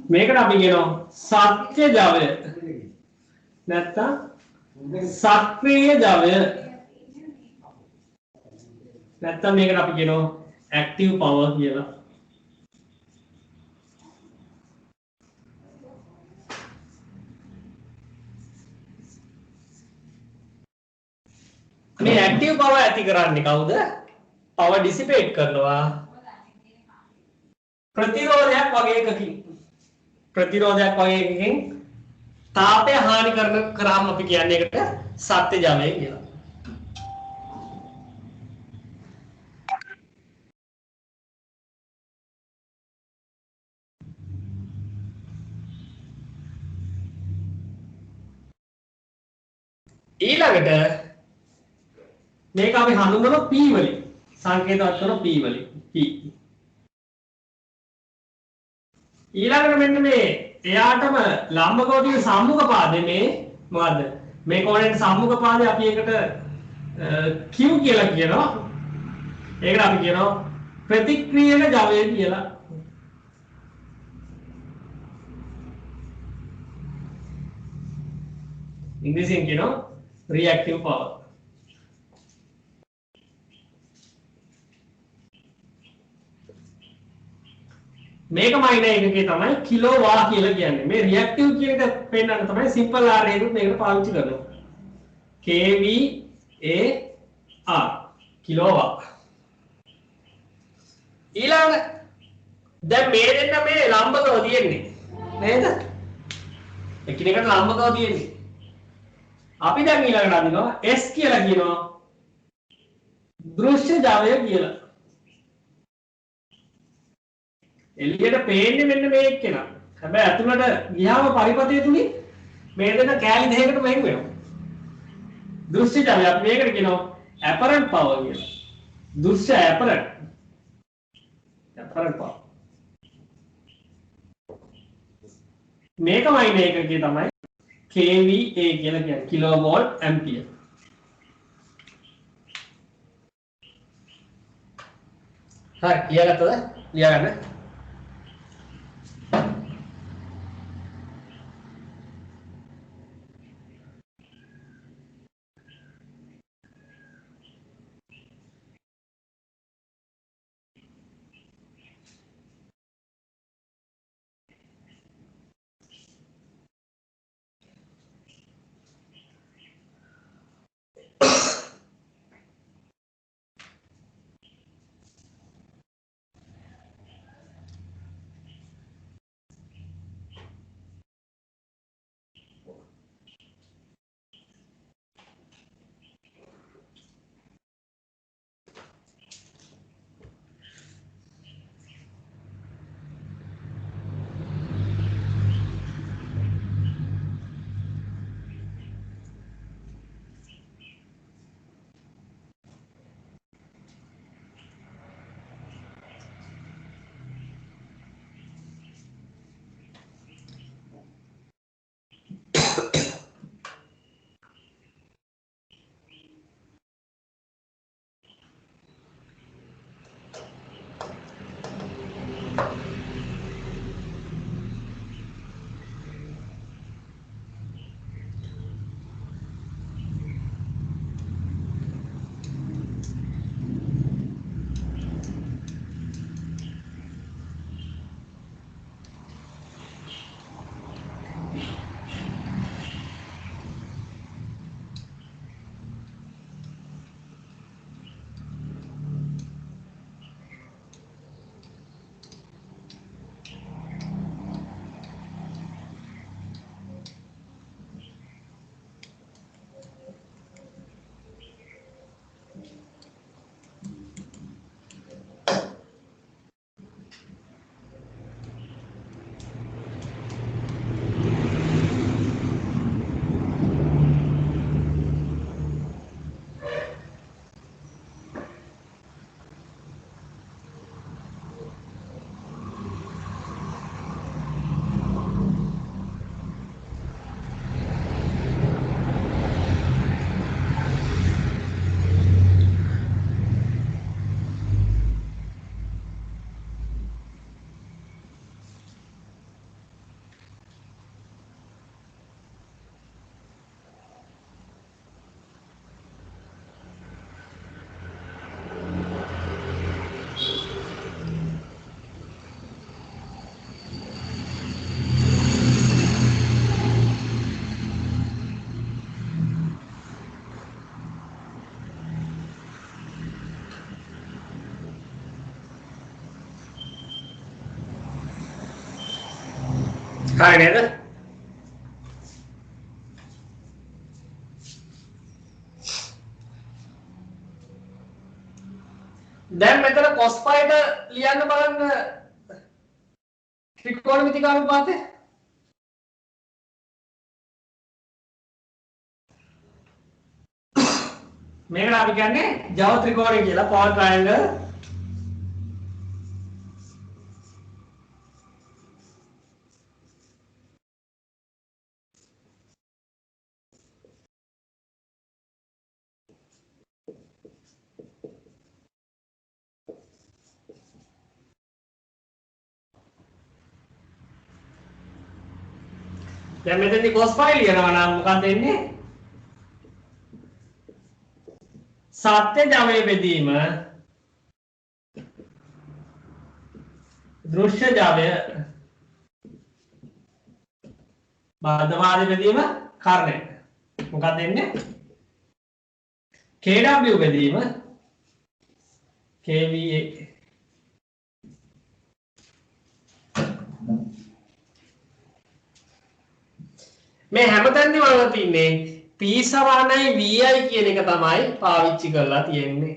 මේකට අපි කියනවා සත්‍ය ජවය. නැත්තම් සක්‍රීය ජවය. නැත්තම් මේකට අපි කියනවා ඇක්ටිව් පවර් කියලා. මේ ඇක්ටිව් පවර් ඇති කරන්නේ කවුද? පවර් ඩිසිපේට් කරනවා ප්‍රතිරෝධයක් වගේ එකකින්. ප්‍රතිරෝධයක් වගේ එකකින් තාපය හානි කරාම අපි කියන්නේ ඒකට සත්‍ය ජවය කියලා. ඊළඟට මේක අපි හඳුන්වනවා P වලින්. සංකේතවත් කරන P වලින්. P. ඊළඟට මෙන්න මේ එයාටම ලම්බකව තියෙන සම්මුඛ පාදේ මේ මොකද්ද? මේ කෝණයට සම්මුඛ පාදේ අපි ඒකට Q කියලා කියනවා. ඒකට අපි කියනවා ප්‍රතික්‍රියක ජවය කියලා. ඉංග්‍රීසියෙන් කියනවා reactive power. මේක මයින එකකේ තමයි කිලෝවා කියලා කියන්නේ. මේ රියැක්ටිව් කියන එක පෙන්වන්න තමයි සිම්පල් R එකකුත් මේකට පාවිච්චි කරනවා. KVAR කිලෝවා. ඊළඟ දැන් මේ දෙන්න මේ ලම්බකව තියෙන්නේ නේද? එකිනෙකට ලම්බකව තියෙන්නේ. අපි දැන් ඊළඟට අදිනවා S කියලා කියනවා දෘශ්‍ය ජවය කියලා. එළියට පේන්නේ මෙන්න මේක කෙනා. හැබැයි අතුලට ගියාම පරිපතය තුලින් මේ දෙන කෑලි දෙකකට වෙන් වෙනවා. දෘශ්‍ය ජවය අපි මේකට කියනවා apparent power කියලා. දෘශ්‍ය apparent power. මේකමයි මේකකේ තමයි KVA කියලා කියන්නේ කිලෝවෝල්ට් ඇම්පියර්. හරි ලියාගත්තද? ලියාගන්න. හරි නේද? දැන් මෙතන cos phi ට ලියන්න බලන්න ත්‍රිකෝණමිතික අනුපාතය. මේකට අපි කියන්නේ ජව ත්‍රිකෝණය කියලා power triangle. දැන් මෙතනදී cos phi ලියනවා නම් මොකක්ද වෙන්නේ? සත්‍ය ජවයේ බෙදීම දෘශ්‍ය ජවය බාධවාදී බෙදීම කර්ණය. මොකක්ද වෙන්නේ? KW බෙදීම KVA. මේ හැමතැනදීම වල තින්නේ P සමානයි VI කියන එක තමයි පාවිච්චි කරලා තියෙන්නේ.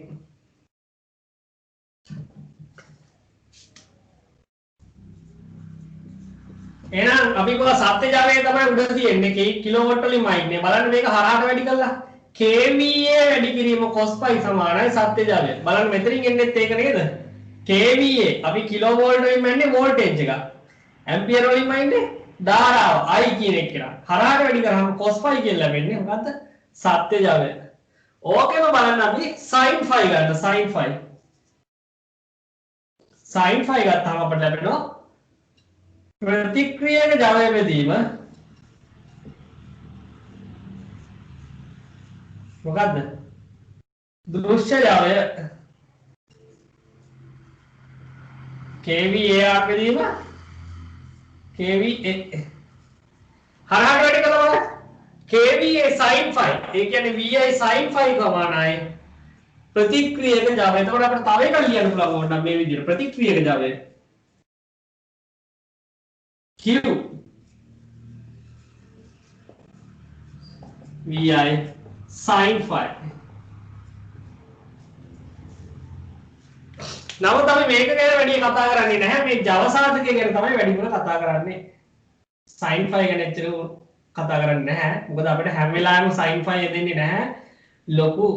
එහෙනම් අපි කොහොම සත්‍ය ජාලය තමයි උඩ තියෙන්නේ කිලෝවොට් වලින්මයි ඉන්නේ. බලන්න මේක හරහාට වැඩි කළා. KVA වැඩි කිරීම cos pi සමානයි සත්‍ය ජාලය. බලන්න මෙතනින් එන්නේත් ඒක නේද? KVA අපි කිලෝවෝල්ට් වලින් යන්නේ වෝල්ටේජ් එක. ඇම්පියර් වලින් යන්නේ ධාරාව I කියන එක කියලා. හරහාට වැඩි කරාම cos pi කියලා ලැබෙන්නේ මොකද්ද? සත්‍ය ජාලය. ඕකේම බලන්න අපි sin phi ගන්න sin phi. sin phi ගත්තාම අපිට ලැබෙනවා ප්‍රතික්‍රියක ජවය බෙදීම මොකද්ද? දෘශ්‍ය ජවය KVAR බෙදීම KVA හරහාට වැඩි කළා බලන්න KVA sin phi ඒ කියන්නේ VI sin phi සමානයි ප්‍රතික්‍රියක ජවය. එතකොට අපිට තව එකක් ලියන්න පුළුවන් ඕනනම් මේ විදිහට ප්‍රතික්‍රියක ජවය Q VI sin phi. නමුත් අපි මේක ගැන වැඩි කතා කරන්නේ නැහැ. මේ ජව සාධකය ගැන තමයි වැඩිපුර කතා කරන්නේ. sin phi ගැන ඇත්තට කතා කරන්නේ නැහැ. මොකද අපිට හැම වෙලාවෙම sin phi දෙන්නේ නැහැ. ලොකු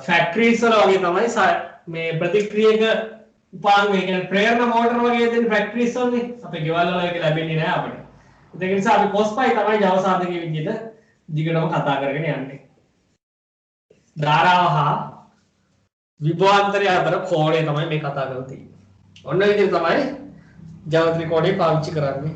ෆැක්ටරිස් වල වගේ තමයි මේ ප්‍රතික්‍රියක උපාංග ඒ කියන්නේ ප්‍රේරණ මෝටර වගේ දෙන ෆැක්ටරිස් වලනේ අපේ ගෙවල් වල ඒක ලැබෙන්නේ නැහැ අපිට. ඒක නිසා අපි cos pi තමයි ජව සාධකයේ විදිහට දිගටම කතා කරගෙන යන්නේ. ධාරාව හා විභවාන්තරය අතර කෝණය තමයි මේ කතා කරලා තියෙන්නේ. ඔන්න ඔය විදිහට තමයි ජව ත්‍රිකෝණය පාවිච්චි කරන්නේ.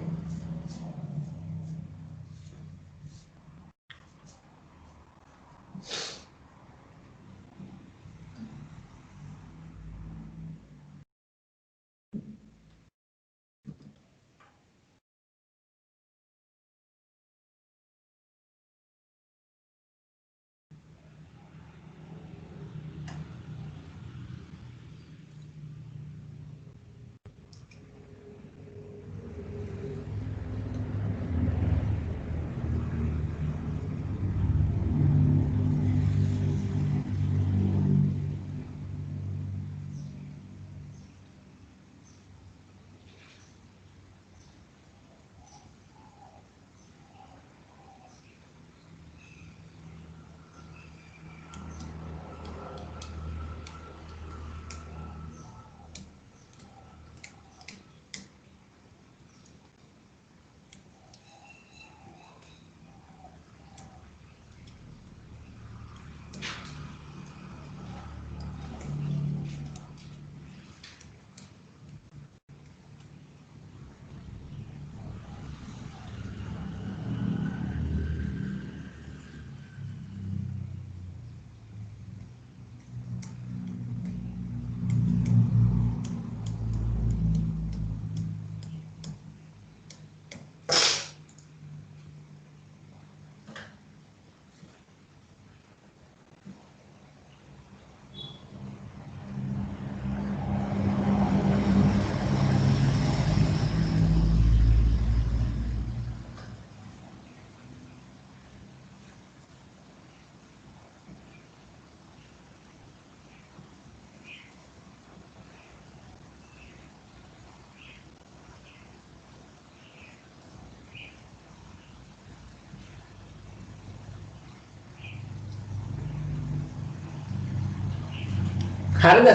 හරිද?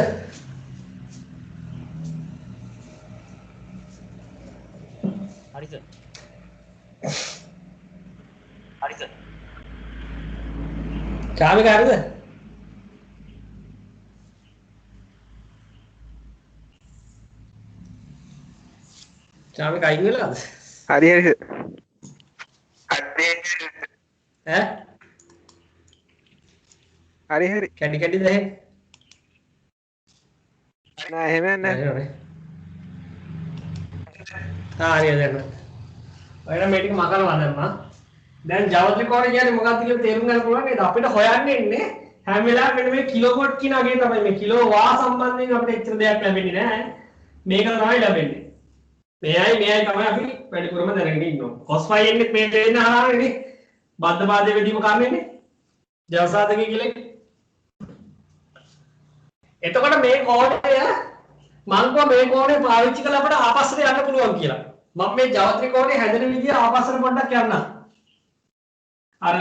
හරි සර්. හරි සර්. කාමික හරිද? කාමික අයින් වෙලාද? හරි හරි ඈ? හරි හරි කැඩි කැඩි දැහෙ. නෑ එහෙම නෑ. හරියට දැන්. ඔයලා මේ ටික මකනවා දැන් මා. දැන් ජව ත්‍රිකෝණය කියන්නේ මොකක්ද කියලා තේරුම් ගන්න පුළුවන් නේද? අපිට හොයන්න ඉන්නේ හැම වෙලාවෙම මෙන්න මේ කිලෝවොට් කියන අගේ තමයි මේ කිලෝ වා සම්බන්ධයෙන් අපිට එච්චර දෙයක් ලැබෙන්නේ නැහැ. මේක තමයි ලැබෙන්නේ. මෙයයි තමයි අපි වැඩිපුරම දැනගෙන ඉන්නවා. cos phi එන්නේ මේ දෙන්න හරහානේ. බද්ධ බාධය වෙදීම කාරණේනේ. ජව සාධකය කියලා එකේ. එතකොට මේ කෝණය මම කිව්වා මේ කෝණය පාවිච්චි කරලා අපිට ආපස්සට යන්න පුළුවන් කියලා. මම මේ ජව ත්‍රිකෝණය හැදෙන විදිය ආපස්සට පොඩ්ඩක් යන්නම්. අර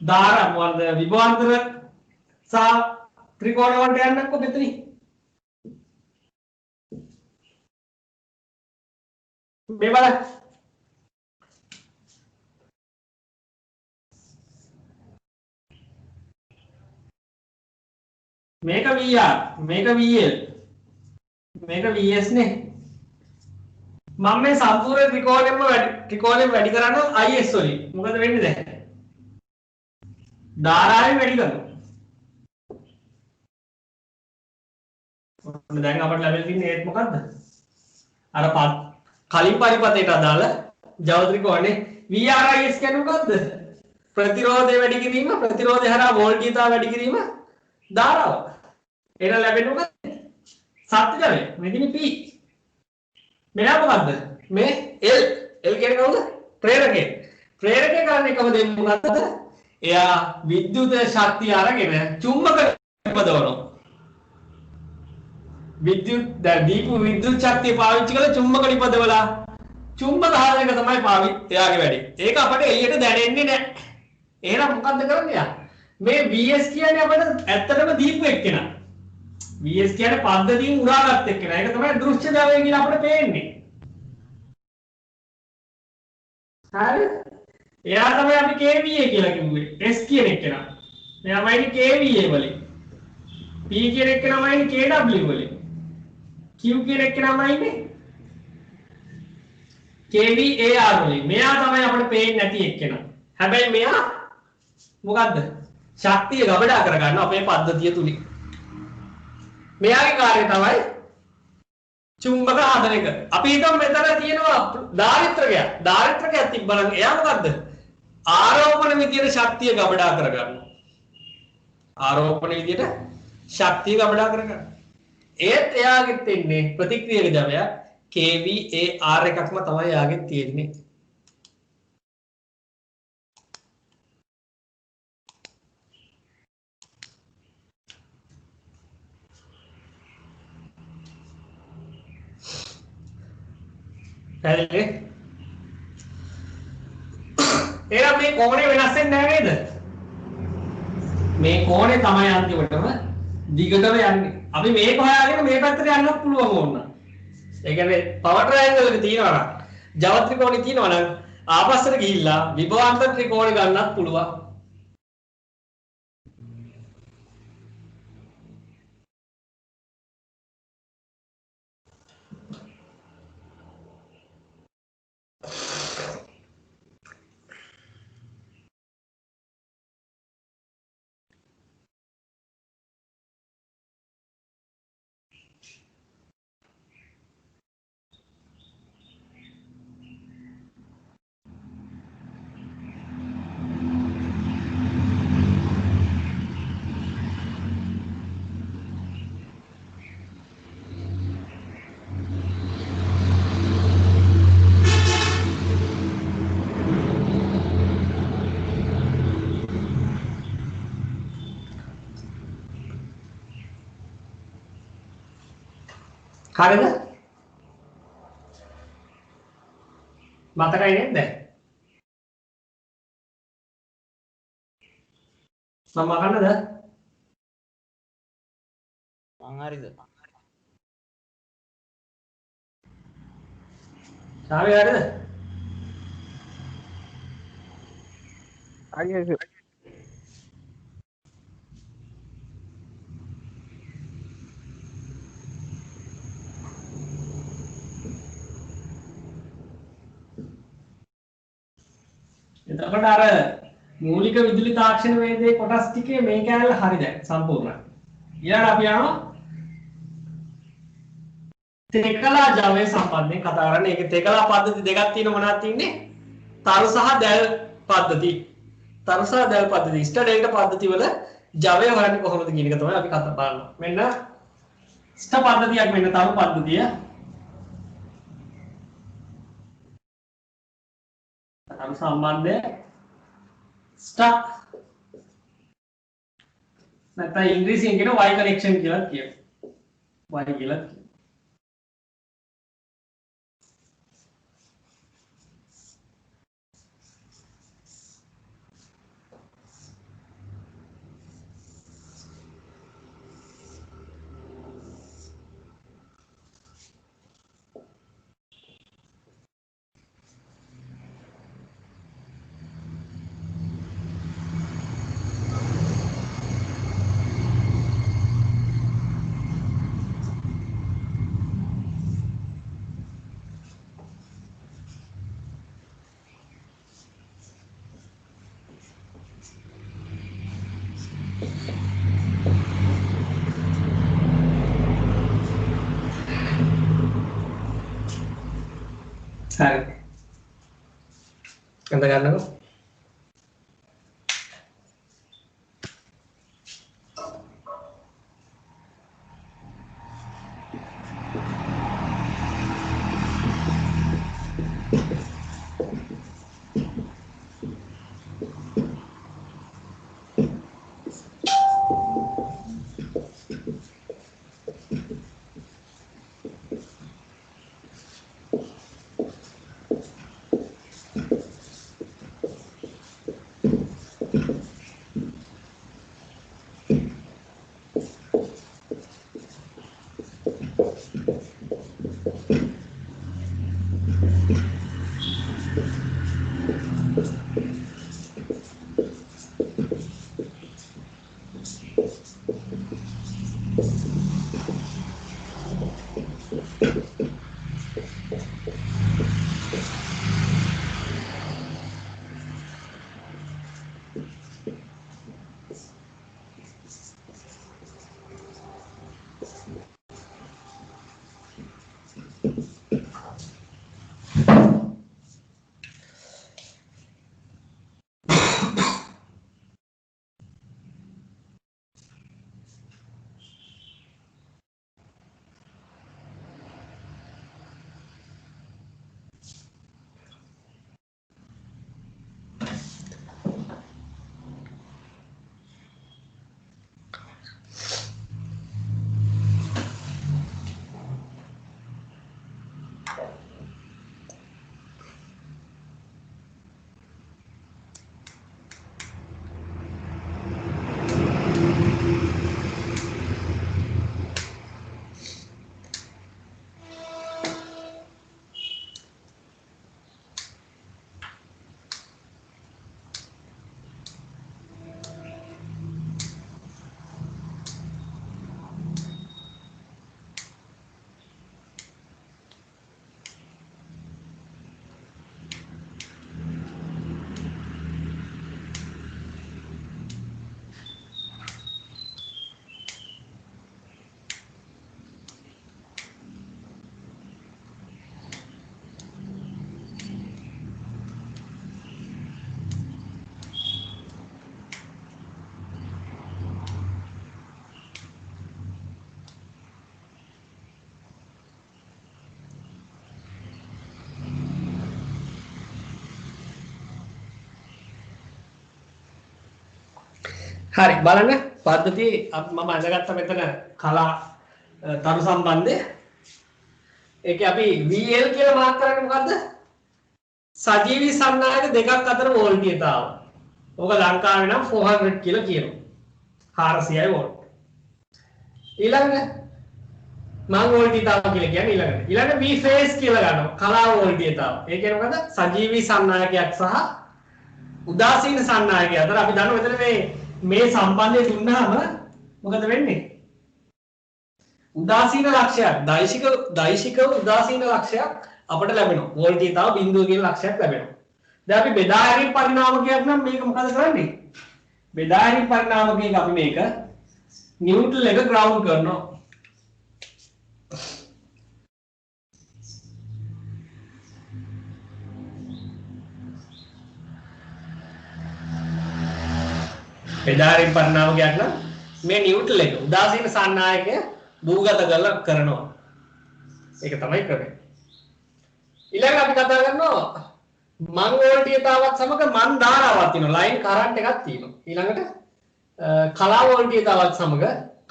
ධාර මොකද විභවාන්තර සහ ත්‍රිකෝණ වලට යන්නකො මෙතනින්. මේ බලන්න. මේක VR මේක VL මේක VS නේ. මම මේ සම්පූර්ණ ත්‍රිකෝණයෙන් වැඩි කරනවා IS වලින්. මොකද වෙන්නේ දැන්? ධාරාවෙන් වැඩි කරනවා. දැන් අපිට ලැබෙලා තියෙන්නේ ඒත් මොකද්ද? අර කලින් පරිපතේට අදාළ ජව ත්‍රිකෝණේ VRIS කියන්නේ මොකද්ද? ප්‍රතිරෝධය වැඩි කිරීම, ප්‍රතිරෝධය හරහා වෝල්ටීයතාව වැඩි කිරීම, ධාරාව. එහෙනම් ලැබෙන්නේ මොකද්ද? සත්‍ය ජවය. මෙතන P. මෙයා මොකද්ද? මේ L. L කියන්නේ කවුද? ප්‍රේරකය. ප්‍රේරකය කරන්නේ කොහොමද මොකද්ද? එයා විද්‍යුත් ශක්තිය අරගෙන චුම්බක නිපදවනවා. දීපු විද්‍යුත් ශක්තිය පාවිච්චි කරලා චුම්බක නිපදවලා චුම්බක හරයක තමයි එයාගේ වැඩේ. ඒක අපිට එළියට දැනෙන්නේ නැහැ. එහෙනම් මොකද්ද කරන්නේ යා? මේ VS කියන්නේ අපිට ඇත්තටම දීපු එක්කෙනා. VS කියන්නේ පද්ධතියෙන් උරාගත් එක්කෙනා. ඒක තමයි දෘශ්‍ය ජවය කියලා අපිට පේන්නේ. හරි? එයා තමයි අපි KVA කියලා කිව්වේ. S කියන එක්කෙනා. මෙයාමයි KVA වලින්. P කියන එක්කෙනාමයි KW වලින්. Q කියන එක්කෙනාමයි ඉන්නේ KVAR වලින්. මෙයා තමයි අපිට පේන්නේ නැති එක්කෙනා. හැබැයි මෙයා මොකද්ද? ශක්තිය ගබඩා කරගන්න අපේ පද්ධතිය තුලින්. මෙයාගේ කාර්යය තමයි චුම්බක හදන එක. අපි හිතමු මෙතන තියෙනවා දාරිත්‍රකයක්. දාරිත්‍රකයක් තිබ්බනම් එයා මොකද්ද? ආරෝපණ විදියට ශක්තිය ගබඩා කරගන්නවා. ආරෝපණ විදියට ශක්තිය ගබඩා කරගන්න. ඒත් එයාගෙත් ඉන්නේ ප්‍රතික්‍රියක ජවයක් KVAR එකක්ම තමයි එයාගෙත් තියෙන්නේ. හරිද? එහෙනම් මේ කෝණය වෙනස් වෙන්නේ නැහැ නේද? මේ කෝණය තමයි අන්තිමටම දිගටම යන්නේ. අපි මේක හොයාගෙන මේ පැත්තට යන්නත් පුළුවන් ඕන. ඒ කියන්නේ පවර් ට්‍රයැන්ගල් එක තියෙනවා නම් ජව ත්‍රිකෝණේ තියෙනවා නම් ආපස්සට ගිහිල්ලා විභවාන්තර ත්‍රිකෝණය ගන්නත් පුළුවන්. හරිද? මතකයි නේද? මම කන්නද? මං හරිද? සාමි හරිද? හරි හරි. එතකොට අර මූලික විදුලි තාක්ෂණ වේදයේ කොටස් ටිකේ මේ කැලේ හරි දැන් සම්පූර්ණයි. ඊළඟට අපි යනවා තෙකලා ජවය සම්බන්ධයෙන් කතා කරන්නේ. ඒකේ තෙකලා පද්ධති දෙකක් තියෙනවා. මොනවද තියෙන්නේ? තරු සහ දැල් පද්ධති. තරු සහ දැල් පද්ධති. ඉෂ්ට ඩෙල්ටා පද්ධති වල ජවය හොයන්නේ කොහොමද කියන එක තමයි අපි කතා බලනවා. මෙන්න ඉෂ්ට පද්ධතියක් මෙන්න තරු පද්ධතිය. තරු සම්බන්ධය ස්ටක් නැත්නම් ඉංග්‍රීසියෙන් කියන y connection කියලා කියනවා. y කියලා කියනවා. Hari. Katakan aku. Hari බලන්න පද්ධතිය මම අඳගත්ත මෙතන කලා තරු සම්බන්ධය. ඒකේ අපි VL කියලා මාක් කරන්නේ මොකද්ද? සජීවී සන්නායක දෙකක් අතර වෝල්ටීයතාව. ඕක ලංකාවේ නම් 400 කියලා කියනවා. 400යි වෝල්ට්. ඊළඟ මං වෝල්ටීයතාව කියලා කියන්නේ ඊළඟ V phase කියලා ගන්නවා. කලා වෝල්ටීයතාව. ඒ කියන්නේ මොකද්ද? සජීවී සන්නායකයක් සහ උදාසීන සන්නායකය අතර අපි දන්නවා මෙතන මේ සම්බන්ධය දුන්නාම මොකද වෙන්නේ? උදාසීන ලක්ෂයක් දෛශික උදාසීන ලක්ෂයක් අපට ලැබෙනවා. වෝල්ටීයතාව බිඳුව කියන ලක්ෂයක් ලැබෙනවා. දැන් අපි බෙදා හැරීම් පරිණාමකයක් නම් මේක මොකද කරන්නේ? බෙදා හැරීම් පරිණාමකයක අපි මේක නියුට්‍රල් එක ග්‍රවුන්ඩ් කරනවා. බෙදා හැරීම් පරිණාමකයක් නම් මේ නියුට්‍රල් එක උදාසීන සන්නායකය භූගත කරනවා. ඒක තමයි ක්‍රමය. ඊළඟ අපි කතා කරනවා මං වෝල්ටීයතාවත් සමග මන් ධාරාවක් තියෙනවා ලයින් කරන්ට් එකක් තියෙනවා ඊළඟට කලා වෝල්ටීයතාවත් සමග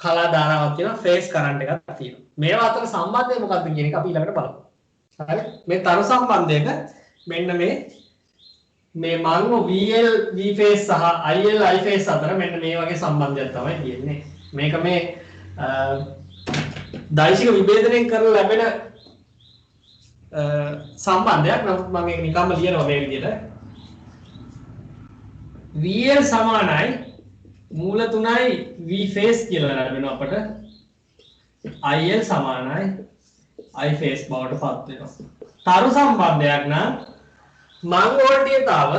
කලා ධාරාවක් තියෙනවා ෆේස් කරන්ට් එකක් තියෙනවා මේවා අතර සම්බන්ධය මොකක්ද කියන එක අපි ඊළඟට බලමු හරි මේ තරු සම්බන්ධයක මෙන්න මේ මං VL V phase සහ IL I phase අතර මෙන්න මේ වගේ සම්බන්ධයක් තමයි තියෙන්නේ මේක මේ දෛශික විභේදනයෙන් කරලා ලැබෙන සම්බන්ධයක් නමුත් මම මේක නිකම්ම ලියනවා මේ විදිහට VL සමානයි මූල 3යි V phase කියලා ලැබෙනවා අපට IL සමානයි I phase බවට පත් වෙනවා තරු සම්බන්ධයක් නම් මං වෝල්ටීයතාව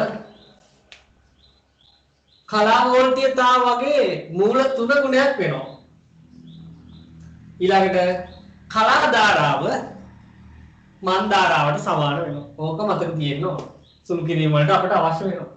කලා වෝල්ටීයතාව වගේ මූල 3 ගුණයක් වෙනවා ඊළඟට කලා ධාරාව මන් ධාරාවට සමාන වෙනවා. ඕක මතක තියෙන්න ඕන. සුළු කිරීම වලට අපට අවශ්‍ය වෙනවා.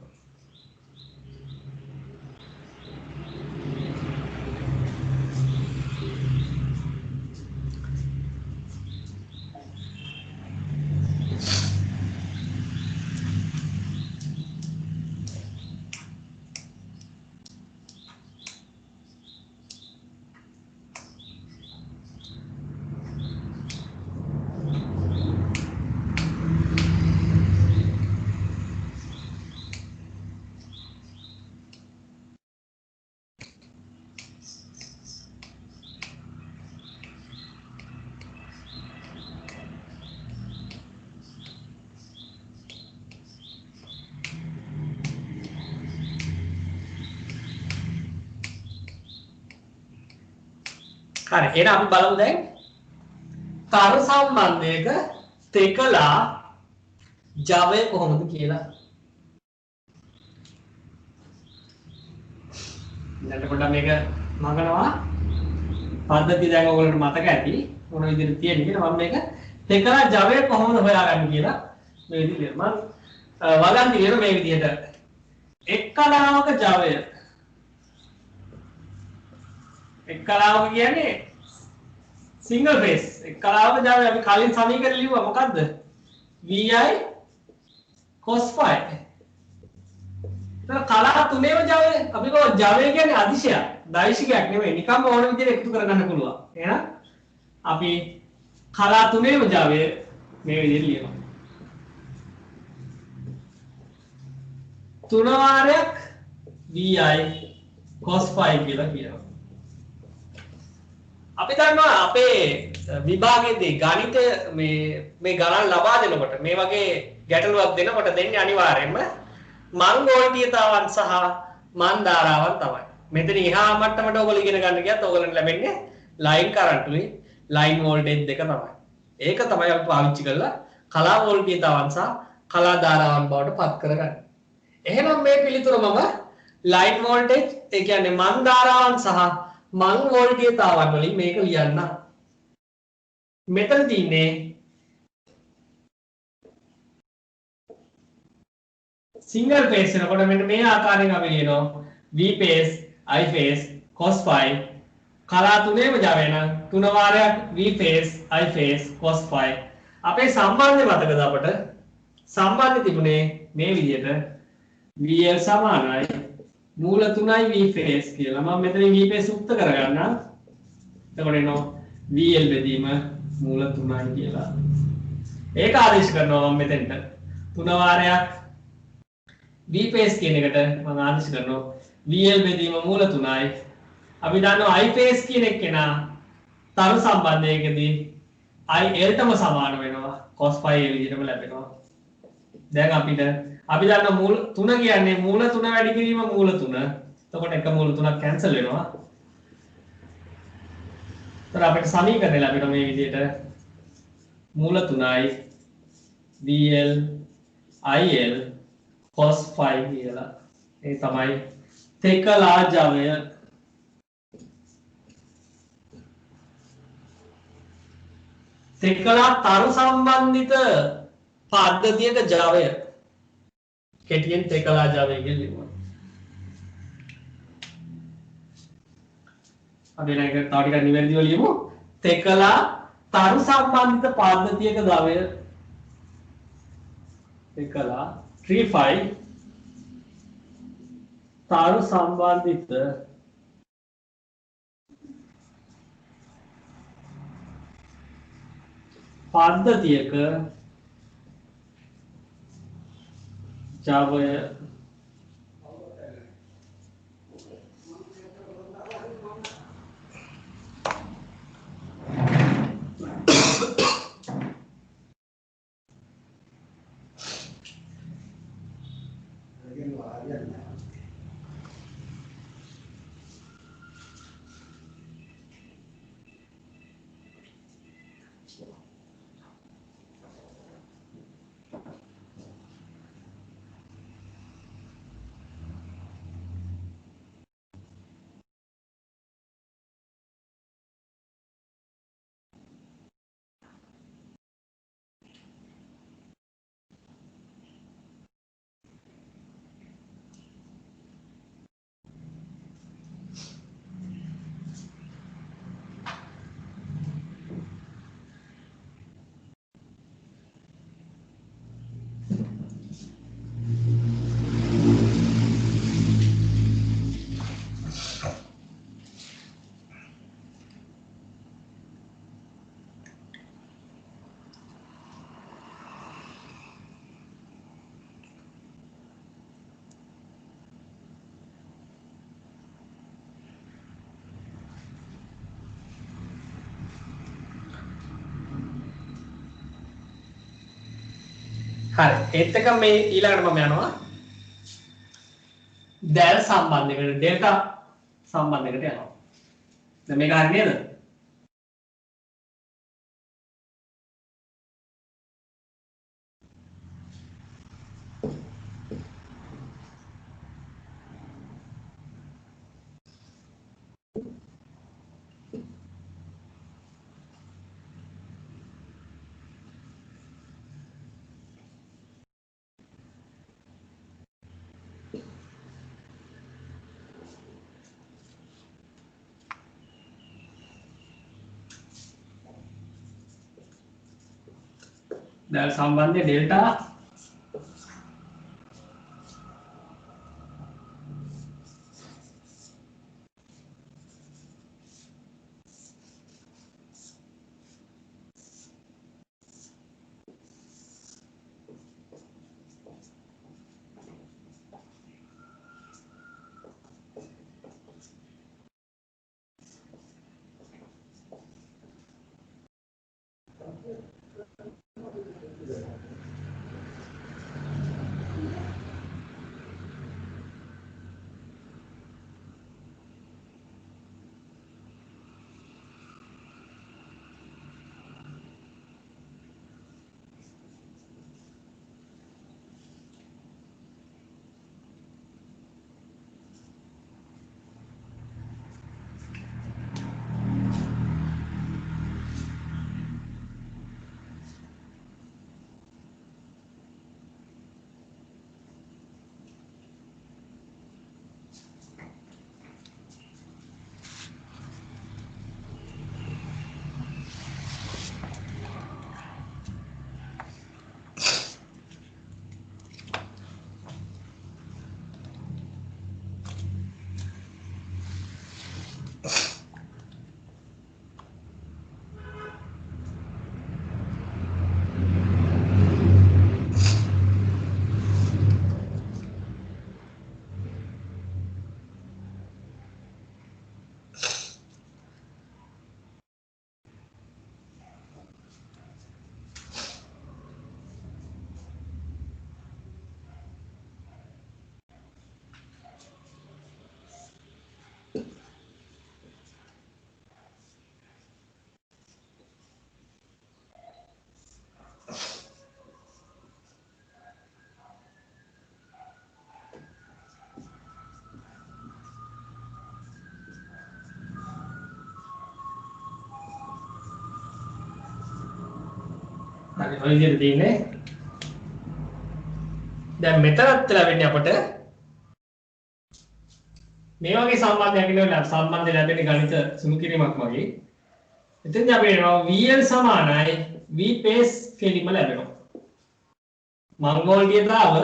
හරි එහෙනම් අපි බලමු දැන් තරු සම්බන්ධයක තෙකලා ජවය කොහොමද කියලා. දැන් පොඩ්ඩක් මේක මගනවා. පද්ධතිය දැන් ඔයගොල්ලන්ට මතක ඇති. මොන විදිහට තියෙන්නේ කියලා මම මේක තෙකලා ජවය කොහොමද හොයාගන්නේ කියලා මේ විදිහට මම වගන්ති කියන මේ විදිහට එක් කලාවක ජවය එක් කලාවක කියන්නේ සිංගල් ෆේස් එක් කලාවක ජවය අපි කලින් සමීකරණ ලිව්වා මොකද්ද vi cos phi तर කලා තුනේම ජවය අපි කව ජවය කියන්නේ අදිශයක් දෛශිකයක් නෙමෙයි නිකම්ම ඕන විදිහට එකතු කරගන්න පුළුවන් එහෙනම් අපි කලා තුනේම ජවය මේ විදිහට ලියනවා තුන වාරයක් vi cos phi කියලා කියනවා අපි දන්නවා අපේ විභාගයේදී ගණිත මේ ගණන් ලබා දෙනකොට මේ වගේ ගැටලුවක් දෙනකොට දෙන්නේ අනිවාර්යයෙන්ම මන් වෝල්ටීයතාවන් සහ මන් ධාරාවන් තමයි. මෙතන එහා මට්ටමට ඔයගොල්ලෝ ඉගෙන ගන්න ගියත් ඔයගොල්ලන්ට ලැබෙන්නේ ලයින් කරන්ට්ුයි ලයින් වෝල්ටේජ් දෙක තමයි. ඒක තමයි අපි පාවිච්චි කරලා කලා වෝල්ටීයතාවන් සහ කලා ධාරාවන් බවට පත් කරගන්නේ. එහෙනම් මේ පිළිතුර මම ලයින් වෝල්ටේජ් ඒ කියන්නේ මන් ධාරාවන් සහ මං වෝල්ටීයතාවන් වලින් මේක ලියන්න. මෙතන තියෙන්නේ සිංගල් ෆේස් එනකොට මෙන්න මේ ආකාරයෙන් අපි ලියනවා V phase I phase cos phi කලා තුනේම ජවය නම් තුන වාරයක් V phase I phase cos phi අපේ සම්බන්ධය මතකද අපට සම්බන්ධය තිබුණේ මේ විදිහට VL සමානයි මූල 3යි V phase කියලා මම මෙතනින් V phase උක්ත කරගන්නම් එතකොට එනවා VL බෙදීම මූල 3යි කියලා ඒක ආදේශ කරනවා මම මෙතෙන්ට තුන වාරයක් V phase කියන එකට මම ආදේශ කරනවා VL බෙදීම මූල 3යි අපි දන්නවා I phase කියන එක නා තරු සම්බන්ධයකදී IL ටම සමාන වෙනවා cos phi ඒ විදිහටම ලැබෙනවා දැන් අපි දන්නවා මූල 3 කියන්නේ මූල 3 වැඩි කිරීම මූල 3 එතකොට එක මූල 3ක් කැන්සල් වෙනවා එතකොට අපිට සමීකරණය ලැබෙනවා මේ විදිහට මූල 3යි VL IL cos phi කියලා ඒ තමයි තෙකලා ජවය තෙකලා තරු සම්බන්ධිත පද්ධතියක ජවය කෙටියෙන් තෙකලා ජවය කියලා ලියනවා අපි නේද තව ටිකක් නිවැරදිව ලියමු තෙකලා තරු සම්බන්ධිත පද්ධතියක ජවය එකලා 35 තරු සම්බන්ධිත පද්ධතියක ජවය හරි ඒත් එක මේ ඊළඟට මම යනවා දැල් සම්බන්ධයකට ඩෙල්ටා සම්බන්ධයකට යනවා දැන් මේක හරි නේද දැල් සම්බන්ධය ඩෙල්ටා හරි ඔය විදිහට තියෙන්නේ දැන් මෙතනත් ලැබෙන්නේ අපට මේ වගේ සම්බන්ධයක් ඉන්නවා සම්බන්ධය ලැබෙන්නේ ගණිත සුළු කිරීමක් වගේ එතෙන්දී අපිට එනවා VL සමානයි V පේස් කෙලිම ලැබෙනවා මං වෝල්ටීයතාව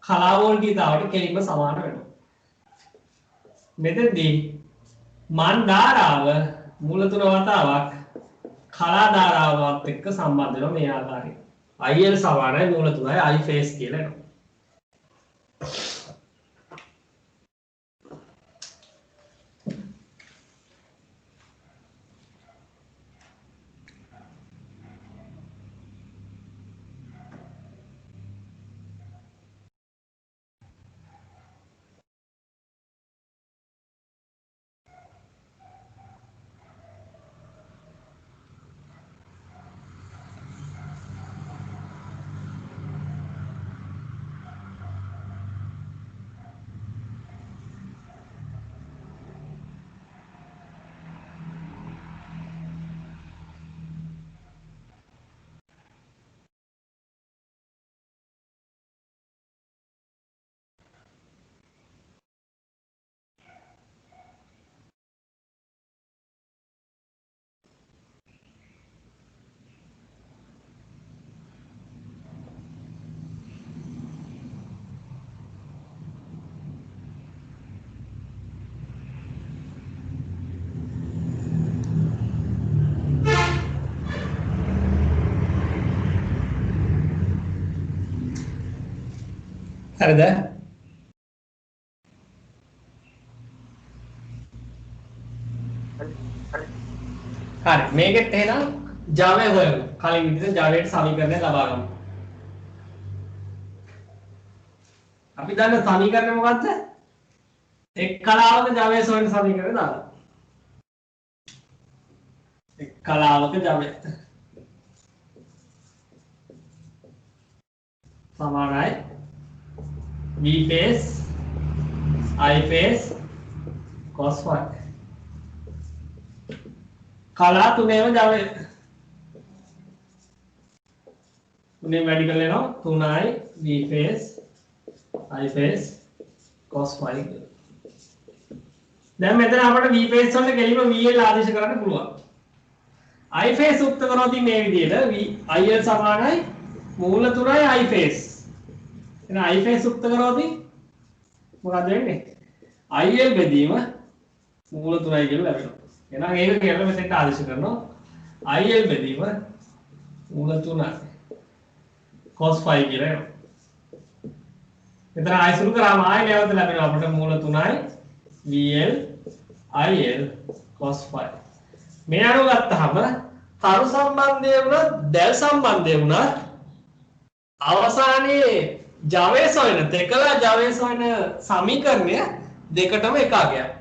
කලා වෝල්ටීයතාවට කෙලින්ම සමාන වෙනවා. මෙතනදී මන් ධාරාව මූලතුන වතාවක් කලා ධාරාවත් එක්ක සම්බන්ධ වෙනවා මේ ආකාරයෙන්. IL සමානයි මූලතුනයි I phase කියලා එනවා. හරිද? හරි මේකෙත් එහෙනම් Java හොයමු. කලින් විදිහට Java-ට සමීකරණය ලබා ගමු. අපි දන්න සමීකරණය මොකක්ද? එක් කලාවක Java සොයන සමීකරණය දාලා. එක් කලාවක Java සමානයි V phase I phase cos phi. කලා තුනේම Java තුනේ වැඩි කරලා එනවා 3i V phase I phase cos phi. දැන් මෙතන අපිට V phase වලට කෙලිම VL ආදේශ කරන්න පුළුවන්. I phase උක්ත කරනවා තියෙන මේ විදිහට IL සමානයි මූල 3යි I phase. එහෙනම් I phase උක්ත කරවදී මොකද වෙන්නේ? IL බෙදීම මූල 3යි කියලා ලැබෙනවා. එහෙනම් ඒක කියලා මෙතෙන්ට ආදේශ කරනවා. IL බෙදීම මූල 3යි cos phi කියලා එනවා. මෙතන I සුළු කරාම ආයෙ නැවත ලැබෙනවා අපිට මූල 3යි VL IL cos phi. මේ අනුව ගත්තාම තරු සම්බන්ධය වුණත් දැල් සම්බන්ධය වුණත් අවසානයේ Java සොයන තෙකලා Java සොයන සමීකරණය දෙකටම එක අගයක්.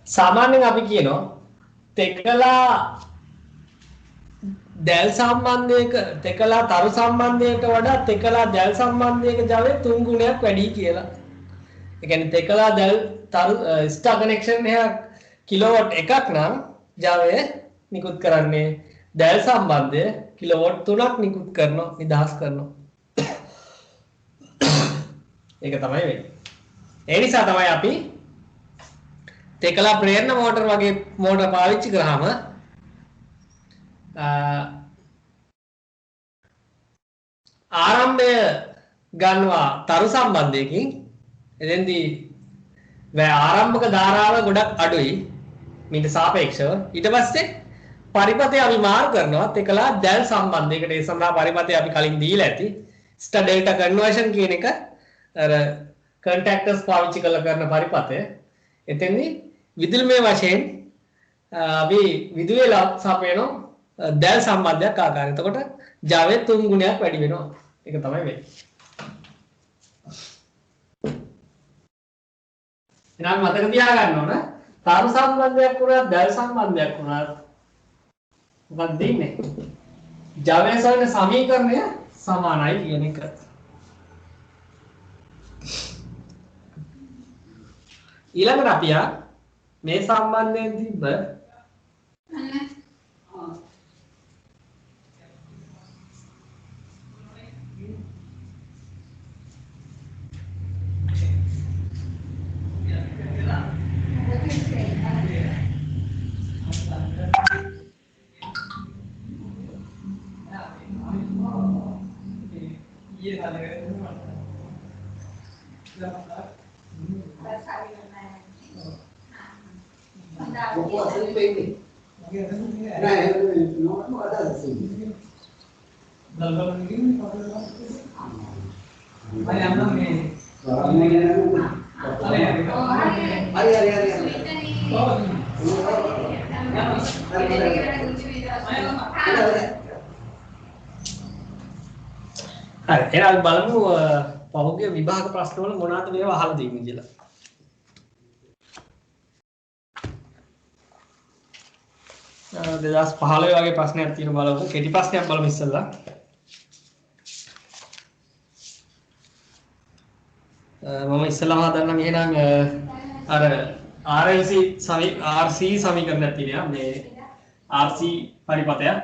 සාමාන්‍යයෙන් අපි කියනවා තෙකලා දැල් සම්බන්ධයක තෙකලා තරු සම්බන්ධයට වඩා තෙකලා දැල් සම්බන්ධයක Java 3 ගුණයක් වැඩි කියලා. ඒ කියන්නේ තෙකලා දැල් තරු ස්ටාර් කනෙක්ෂන් එක කිලෝවොට් එකක් නම් Java නිකුත් කරන්නේ දැල් සම්බන්ධය කිලෝවොට් 3ක් නිකුත් කරනවා නිදහස් කරනවා. ඒක තමයි වෙන්නේ. ඒ නිසා තමයි අපි තෙකලා ප්‍රේරණ මෝටර වගේ මෝටර පාවිච්චි කරාම ආරම්භය ගන්නවා තරු සම්බන්ධයකින් එතෙන්දී ආරම්භක ධාරාව ගොඩක් අඩුයි මීට සාපේක්ෂව ඊට පස්සේ පරිපතය අපි මාරු කරනවත් එකලා දැල් සම්බන්ධයකට ඒ සඳහා පරිපතය අපි කලින් දීලා ඇති ස්ටා ඩෙල්ටා කන්වර්ෂන් කියන එක අර කන්ටැක්ටර්ස් පාවිච්චි කරලා කරන පරිපතය එතෙන්දී විදුලිමය වශයෙන් අපි විදුලිය සපයන දැල් සම්බන්ධයක් ආකාරය. එතකොට ජවයේ 3 ගුණයක් වැඩි වෙනවා. ඒක තමයි වෙන්නේ. එහෙනම් මතක තියාගන්න ඕන තරු සම්බන්ධයක් වුණා දැල් සම්බන්ධයක් වුණා මොකක්ද දෙන්නේ? ජවයේ සොයන සමීකරණය සමානයි කියන එක. ඊළඟට අපි මේ සම්බන්ධයෙන් තිබ්බ හරි එහෙනම් බලමු පහුගිය විභාග ප්‍රශ්නවල මොනවද මේවා අහලා තියෙන්නේ කියලා. දෙදස් 15 වගේ ප්‍රශ්නයක් තියෙන බලමු. කෙටි ප්‍රශ්නයක් බලමු ඉස්සෙල්ලා. මම ඉස්සෙල්ලාම හදන්නම් එහෙනම් අර RC සමීකරණයක් තියෙනවා. මේ RC පරිපතයක්.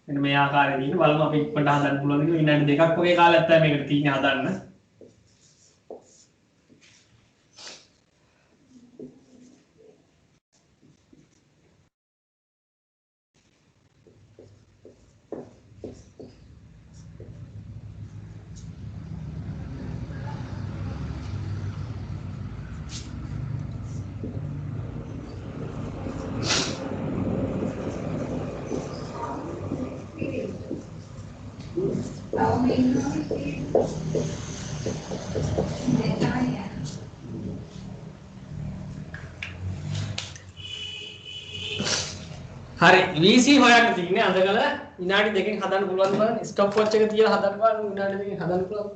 මෙන්න මේ ආකාරයෙන් ඉන්න බලමු අපි ඉක්මනට හදන්න පුළුවන් කියලා. විනාඩි දෙකක් වගේ කාලයක් තමයි මේකට තියෙන්නේ හදන්න. හරි VC හොයන්න තියෙන්නේ අඳගල විනාඩි දෙකකින් හදන්න පුළුවන් බලන්න ස්ටොප් වොච් එක තියලා හදන්න බලන්න විනාඩි දෙකකින් හදන්න පුළුවන්.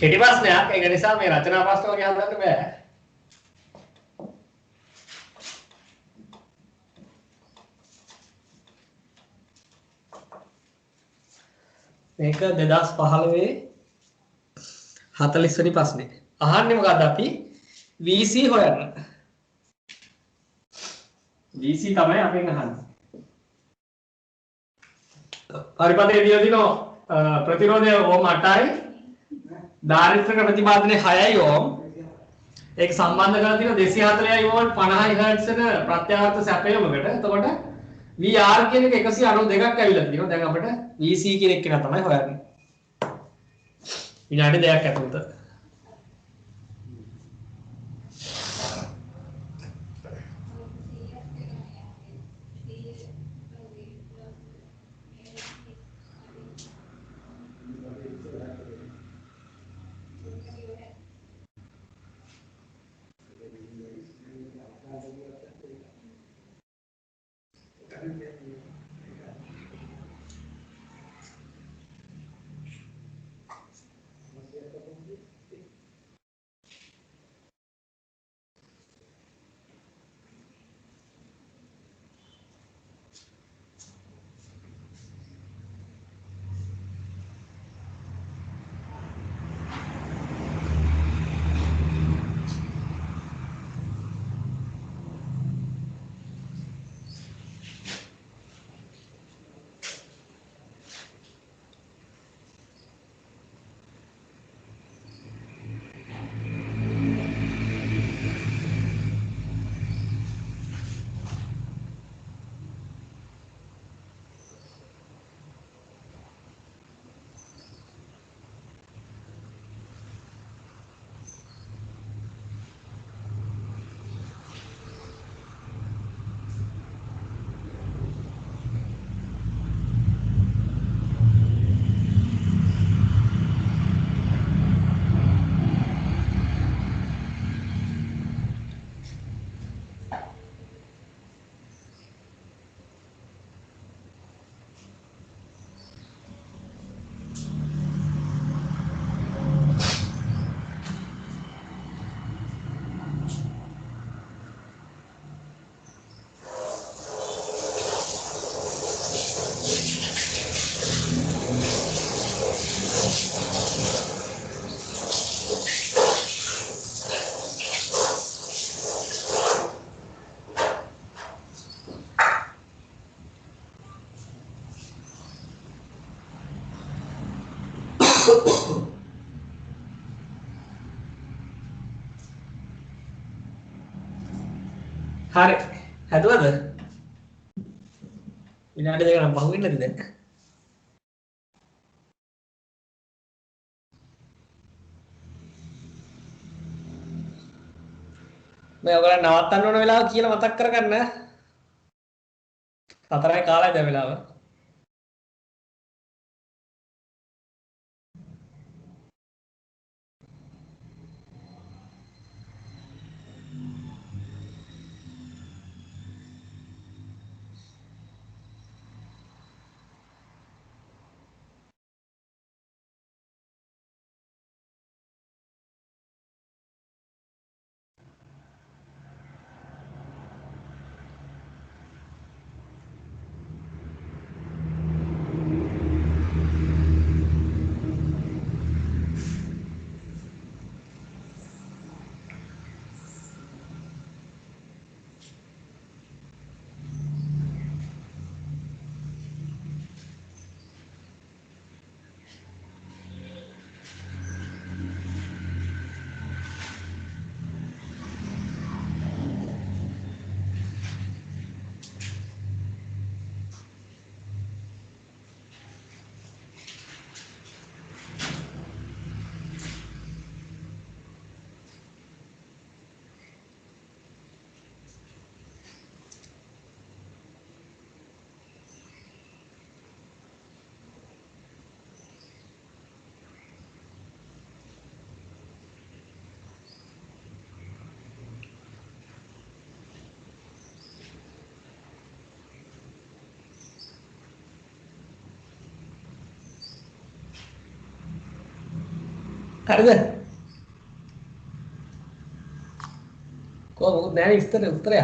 කෙටි ප්‍රශ්නයක් ඒක නිසා මේ රචනා ප්‍රශ්න වගේ හදන්න බෑ. මේක 2015 40 වෙනි ප්‍රශ්නේ. අහන්නේ මොකද්ද අපි VC හොයන්න. VC තමයි අපෙන් අහන්නේ. පරිපතේ දීලා තිනවා ප්‍රතිරෝධය ඕම් 8යි ධාරිත්‍රක ප්‍රතිපාදනය 6යි ඕම්. ඒක සම්බන්ධ කරලා තිනවා 240යි වෝල්ට් 50යි හර්ට්ස් වෙන ප්‍රත්‍යාවර්ත සැපයීමකට. එතකොට VR කියන එක 192ක් ඇවිල්ලා තියෙනවා. දැන් අපිට VC කියන එක තමයි හොයන්නේ. විනාඩි 2ක් ඇතුළත. හරි. හැදුවද? විනාඩි දෙක නම් පහු වෙන්නද දැන්? මේ ඔයගොල්ලෝ නවත්තන්න ඕන වෙලාව කියලා මතක් කරගන්න. 4යි කාලයි දැන් වෙලාව. හරිද? කොහොමද නෑ උත්තරය?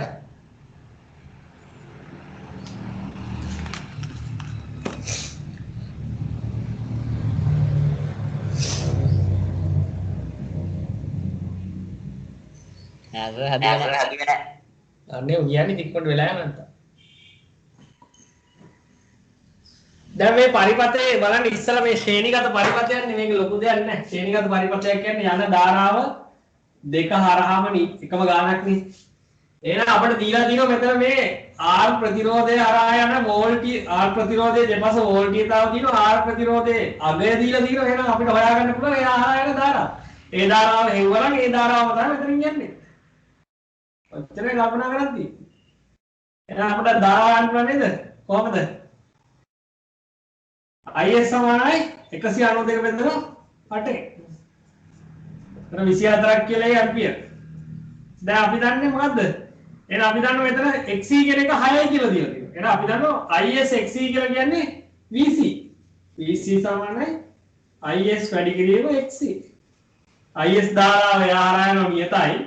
අනේ උයන්නේ ඉක්මනට වෙලා යනවා නැත්නම්. දැන් මේ පරිපතේ බලන්න ඉස්සලා මේ ශ්‍රේණිගත පරිපතයන්නේ මේක ලොකු දෙයක් නෑ. ශ්‍රේණිගත පරිපතයක් කියන්නේ යන ධාරාව දෙක හරහාම එකම ගානක් නේ. එහෙනම් අපිට දීලා තියෙනවා මෙතන මේ R ප්‍රතිරෝධය හරහා යන වෝල්ටි R ප්‍රතිරෝධයේ දෙපස වෝල්ටීයතාව තියෙනවා R ප්‍රතිරෝධයේ අගය දීලා තියෙනවා. එහෙනම් අපිට හොයාගන්න පුළුවන් ඒ හරහා යන ධාරාව. ඒ ධාරාව හෙව්වනම් ඒ ධාරාවම තමයි මෙතනින් යන්නේ. ඔච්චරයි කල්පනා කරද්දී. එහෙනම් අපිට ධාරාව ගන්න නේද? කොහොමද? IS සමානයි 192 බෙදෙන 8. එතන 24ක් කියලා ඇම්පියර්. දැන් අපි දන්නේ මොකද්ද? එහෙනම් අපි දන්නවා මෙතන XC කියන එක 6යි කියලා දීලා තියෙනවා. එහෙනම් අපි දන්නවා IS XC කියලා කියන්නේ VC. VC සමානයි IS වැඩි කිරීම XC. IS ධාරාව යාරායන නියතයි.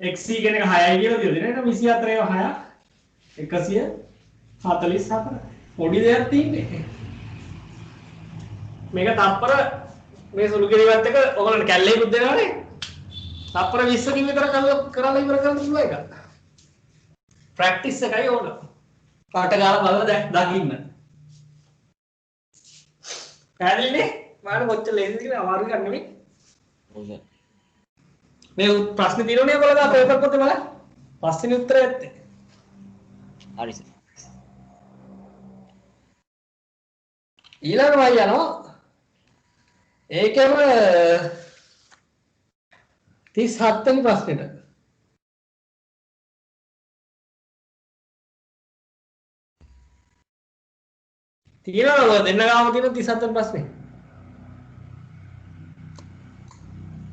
XC කියන එක 6යි කියලා දීලා තියෙනවා. එහෙනම් 24 144. පොඩි දෙයක් තියෙන්නේ. මේක තප්පර මේ සුළු කිරීමත් එක ඔයගොල්ලන්ට කැල්ලේකුත් දෙනවනේ. තප්පර 20කින් විතර කරලා ඉවර කරන්න පුළුවන් එක. ප්‍රැක්ටිස් එකයි ඕන. පාට ගාලා බලලා දකින්න. පැහැදිලිනේ? මාන කොච්චර ලේසිද කියලා අමාරු ගන්න නෙමෙයි. මේ ප්‍රශ්න තියෙනවනේ ඔයගොල්ලෝ පේපර් පොතේ බලන්න. පස්වෙනි උත්තරය ඇත්තේ. හරි. ඊළඟ වයි යනවා. ඒකෙම 37 වෙනි ප්‍රශ්නෙට. තියෙනවද දෙන්න ගාම තියෙන 37 වෙනි ප්‍රශ්නේ?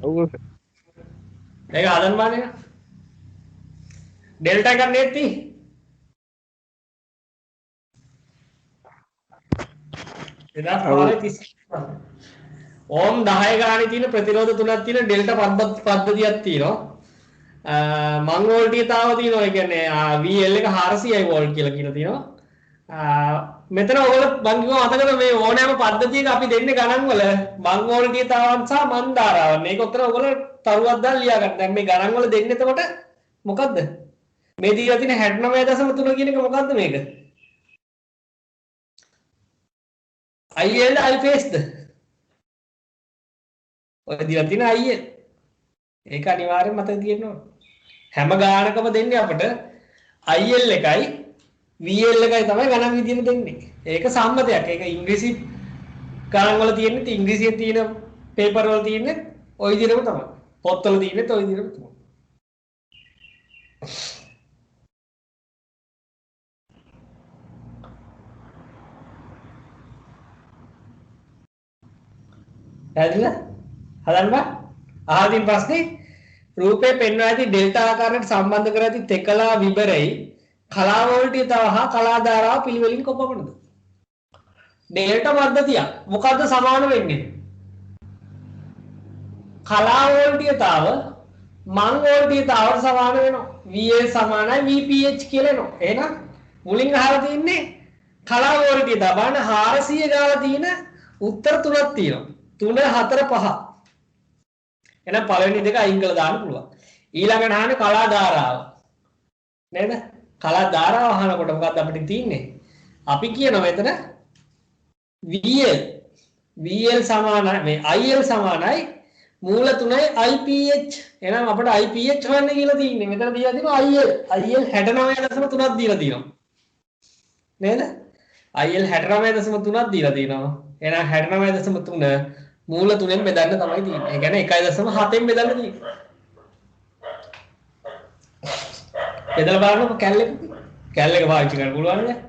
ඔව් ඒක හදන්න බෑනේ. ඩෙල්ටා එකක් නේද තියෙන්නේ? එදා පාරේ 30 ඕම් 10 ගානේ තියෙන ප්‍රතිරෝධ තුනක් තියෙන ඩෙල්ටා පද්ධතියක් තියෙනවා. මං වෝල්ටීයතාව තියෙනවා. ඒ කියන්නේ VL එක 400යි වෝල්ට් කියලා කියලා තියෙනවා. මෙතන ඔයගොල්ලෝ මං කිව්වා මතකද මේ ඕනෑම පද්ධතියක අපි දෙන්නේ ගණන් වල මං වෝල්ටීයතාවන් සහ මන් ධාරාවන්. මේක උතර ඔයගොල්ලෝ තරුවක් දාලා ලියා ගන්න. දැන් මේ ගණන් වල දෙන්නේ එතකොට මොකද්ද? මේ දීලා තියෙන 69.3 කියන එක මොකද්ද මේක? IL I phase ද? ඔය දීලා තියෙන IL. ඒක අනිවාර්යෙන් මතක තියෙන්න ඕන. හැම ගානකම දෙන්නේ අපිට IL එකයි VL එකයි තමයි ගණන් විදියට දෙන්නේ. ඒක සම්මතයක්. ඒක ඉංග්‍රීසි ගණන් වල තියෙන්නේ ඉංග්‍රීසියෙන් තියෙන පේපර් වල තියෙන්නේ ওই විදිහටම තමයි. පොත්වල තියෙන්නේ ওই විදිහටම තමයි. හරිද? හදන්න බා. අහදින් ප්‍රශ්නේ රූපේ පෙන්වා ඇති ඩෙල්ටා ආකාරයට සම්බන්ධ කර ඇති තෙකලා විබරයි කලා වෝල්ටීයතාව හා කලා ධාරාව පිළිවෙලින් කොපමණද? ඩෙල්ටා පද්ධතිය මොකද්ද සමාන වෙන්නේ? කලා වෝල්ටීයතාව මං වෝල්ටීයතාවට සමාන වෙනවා. VL සමානයි VPH කියලා එනවා. එහෙනම් මුලින් අහලා තින්නේ කලා වෝල්ටීයතාව බලන්න 400 ගාලා තියෙන උත්තර තුනක් තියෙනවා. 3 4 5. එහෙනම් පළවෙනි දෙක අයින් කළා දාන්න පුළුවන්. ඊළඟට අහන්නේ කලා ධාරාව. නේද? කලා ධාරාව අහනකොට මොකක්ද අපිට තියෙන්නේ? අපි කියනවා මෙතන VL සමානයි මේ IL සමානයි මූල 3යි IPH. එහෙනම් අපිට IPH හොයන්න කියලා තියෙන්නේ. මෙතන දීලා තියෙනවා IL 69.3ක් දීලා තියෙනවා. නේද? IL 69.3ක් දීලා තියෙනවා. එහෙනම් 69.3 මූල 3ෙන් බෙදන්න තමයි තියෙන්නේ. ඒ කියන්නේ 1.7ෙන් බෙදන්න තියෙන්නේ. බෙදලා බලන්නකො කැල් එක පාවිච්චි කරන්න පුළුවන් නේද?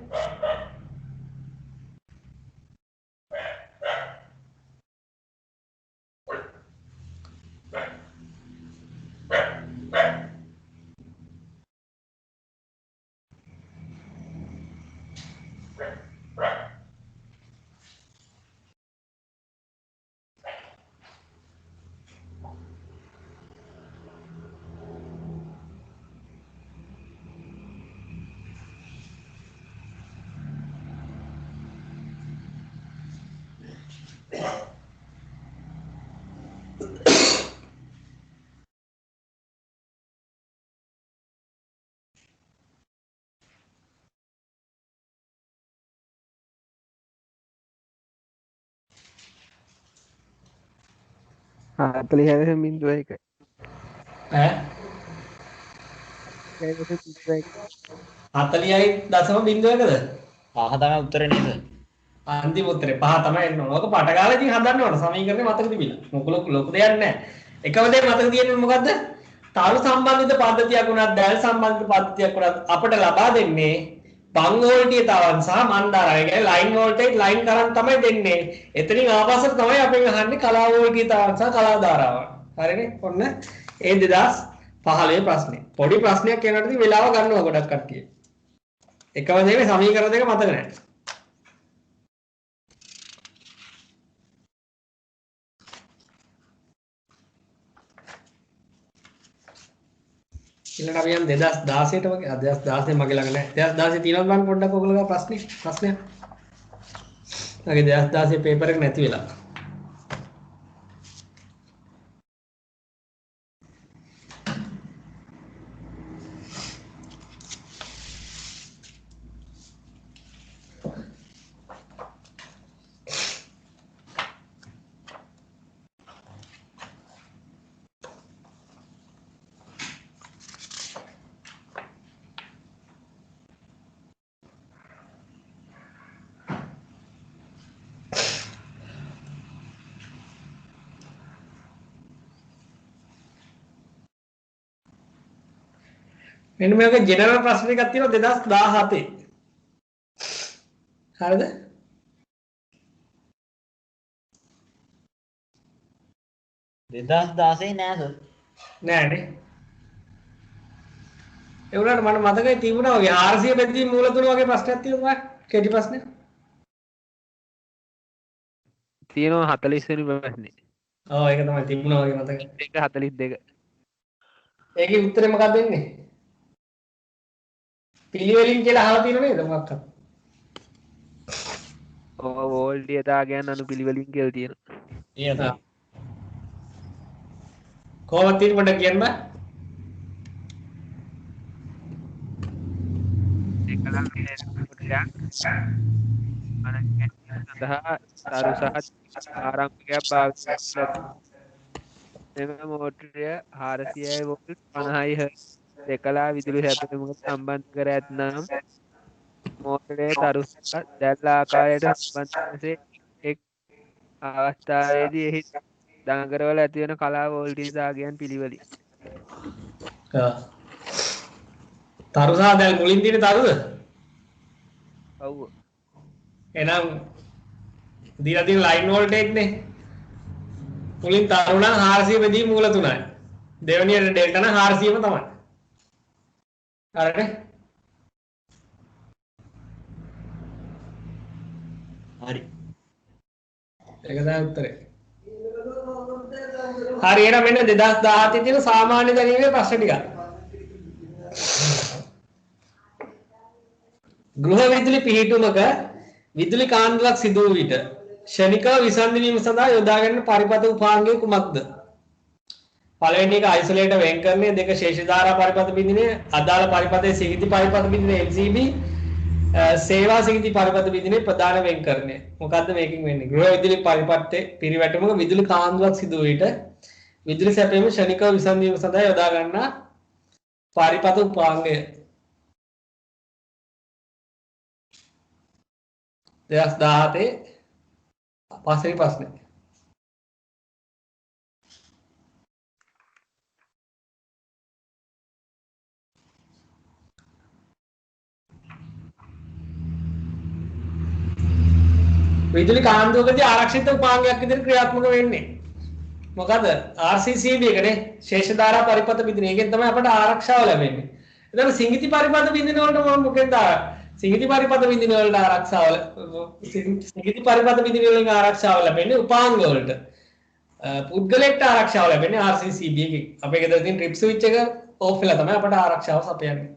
හතලි හැදස බින්දුව එකයි ඈ 40.01ද? පහ තමයි උත්තරේ නේද? අන්තිම උත්තරේ 5 තමයි එන්න ඕන. ඔක පටගාලා ඉතින් හදන්න ඕන. සමීකරණේ මතක තිබිලා. ලොකු දෙයක් නැහැ. එකම දේ මතක තියෙන්නේ මොකද්ද? තරු සම්බන්ධිත පද්ධතියක් උනත් දැල් සම්බන්ධිත පද්ධතියක් උනත් අපිට ලබා දෙන්නේ පං වෝල්ටීයතාවන් සහ මන්දාරය. ඒ කියන්නේ ලයින් වෝල්ටේජ් ලයින් කරන්ට් තමයි දෙන්නේ. එතනින් ආපස්සට තමයි අපෙන් අහන්නේ කලා වෝල්ටීයතාවන් සහ කලා ධාරාවන්. හරිනේ? ඔන්න ඒ 2015 ප්‍රශ්නේ. පොඩි ප්‍රශ්නයක් කියනකොට ඉතින් වෙලාව ගන්නවා ගොඩක් කට්ටිය. එකම දේ මේ සමීකරණ දෙක මතක නැහැ. ඊළඟට අපි යන්නේ 2016ට වගේ. 2016 මගේ ළඟ නැහැ. 2016 තියෙනවද බලන්න පොඩ්ඩක් ඔයගොල්ලෝ ප්‍රශ්නයක්. මගේ 2016 පේපර් එක නැති වෙලා. මෙන්න මේක ජෙනරල් ප්‍රශ්න එකක් තියෙනවා 2017. හරිද? දෙදස් නෑ සර්. නෑනේ. ඒ වුණාට මට මතකයි තිබුණා වගේ 400 බෙදීම් මූල තුන වගේ ප්‍රශ්නයක් තියෙනවා කෙටි ප්‍රශ්නයක්. තියෙනවා 40 වෙනි ප්‍රශ්නේ. ඔව් ඒක තමයි තිබුණා වගේ මතකයි. 42. ඒකේ උත්තරේ මොකක්ද දෙන්නේ? පිළිවෙලින් කියලා අහලා තියෙනව නේද මොකක්ද? ඔව් වෝල්ටීයතා ගැන අනුපිළිවෙලින් කියලා තියෙනවා. එහෙනම් කොහොමද තියෙන්නේ පොඩ්ඩක් කියන්න බෑ? එකලම් සඳහා තරු සහ ආරම්භකයක් භාවිත මෙම මෝටරය 400 වෝල්ට් 50 හර්ට්ස් දෙකලා විදුලි හැපීමකට සම්බන්ධ කර ඇතනම් මෝටරයේ තරුසා දැල් ආකාරයට සම්බන්ධ වන එක් අවස්ථාවේදී එහි දංගරවල ඇතිවන කලා වෝල්ටේජ් ආගයන් පිළිවෙලින් තරුසා දැල් මුලින් තියෙන තරුද ඔව් එහෙනම් දීලා තියෙන ලයින් වෝල්ටේජ් නේ මුලින් තරු නම් 400 බෙදී මූල 3යි දෙවෙනියට ඩෙල්ටා නම් 400ම තමයි හරිනේ හරි ඒක තමයි උත්තරේ හරි එහෙනම් මෙන්න 2017 තියෙන සාමාන්‍ය දැනීමේ ප්‍රශ්න ටික ගෘහ විදුලි පිහිටුමක විදුලි කාන්දලක් සිදු වූ විට ෂණිකව විසන්ධි වීම සඳහා යොදා ගැනෙන පරිපථ උපාංගය කුමක්ද? පළවෙනි එක අයිසොලේටර් වෙන්කරණය, දෙක ශේෂ ධාරා පරිපථ බිඳිනේ, අදාළ පරිපථයේ සිඟිති පරිපථ බිඳිනේ MCB, සේවා සිඟිති පරිපථ බිඳිනේ ප්‍රධාන වෙන්කරණය. මොකද්ද මේකෙන් වෙන්නේ? ගෘහ විදුලි පරිපථයේ පිරිවැටුමක විදුලි කාන්දලක් සිදු වූ විට විදුලි සැපයීම ෂණිකව විසන්ධි වීම සඳහා යොදා ගන්නා පරිපථ උපාංගය. 2017 පස්වෙනි ප්‍රශ්නේ විදුලි කාන්දුවකදී ආරක්ෂිත උපාංගයක් විදිහට ක්‍රියාත්මක වෙන්නේ මොකද RCCB එකනේ ශේෂ ධාරා පරිපථ බිඳින එකෙන් තමයි අපට ආරක්ෂාව ලැබෙන්නේ එතන සිඟිති පරිපථ බිඳින වලට මොකෙන්ද සිඟිති පරිපථ බිඳින වලට ආරක්ෂාව සිඟිති පරිපථ බිඳින වලින් ආරක්ෂාව ලැබෙන්නේ උපාංග වලට පුද්ගලෙක්ට ආරක්ෂාව ලැබෙන්නේ RCCB එකෙන් අපේ ගෙදර තියෙන ට්‍රිප් ස්විච් එක ඕෆ් වෙලා තමයි අපට ආරක්ෂාව සපයන්නේ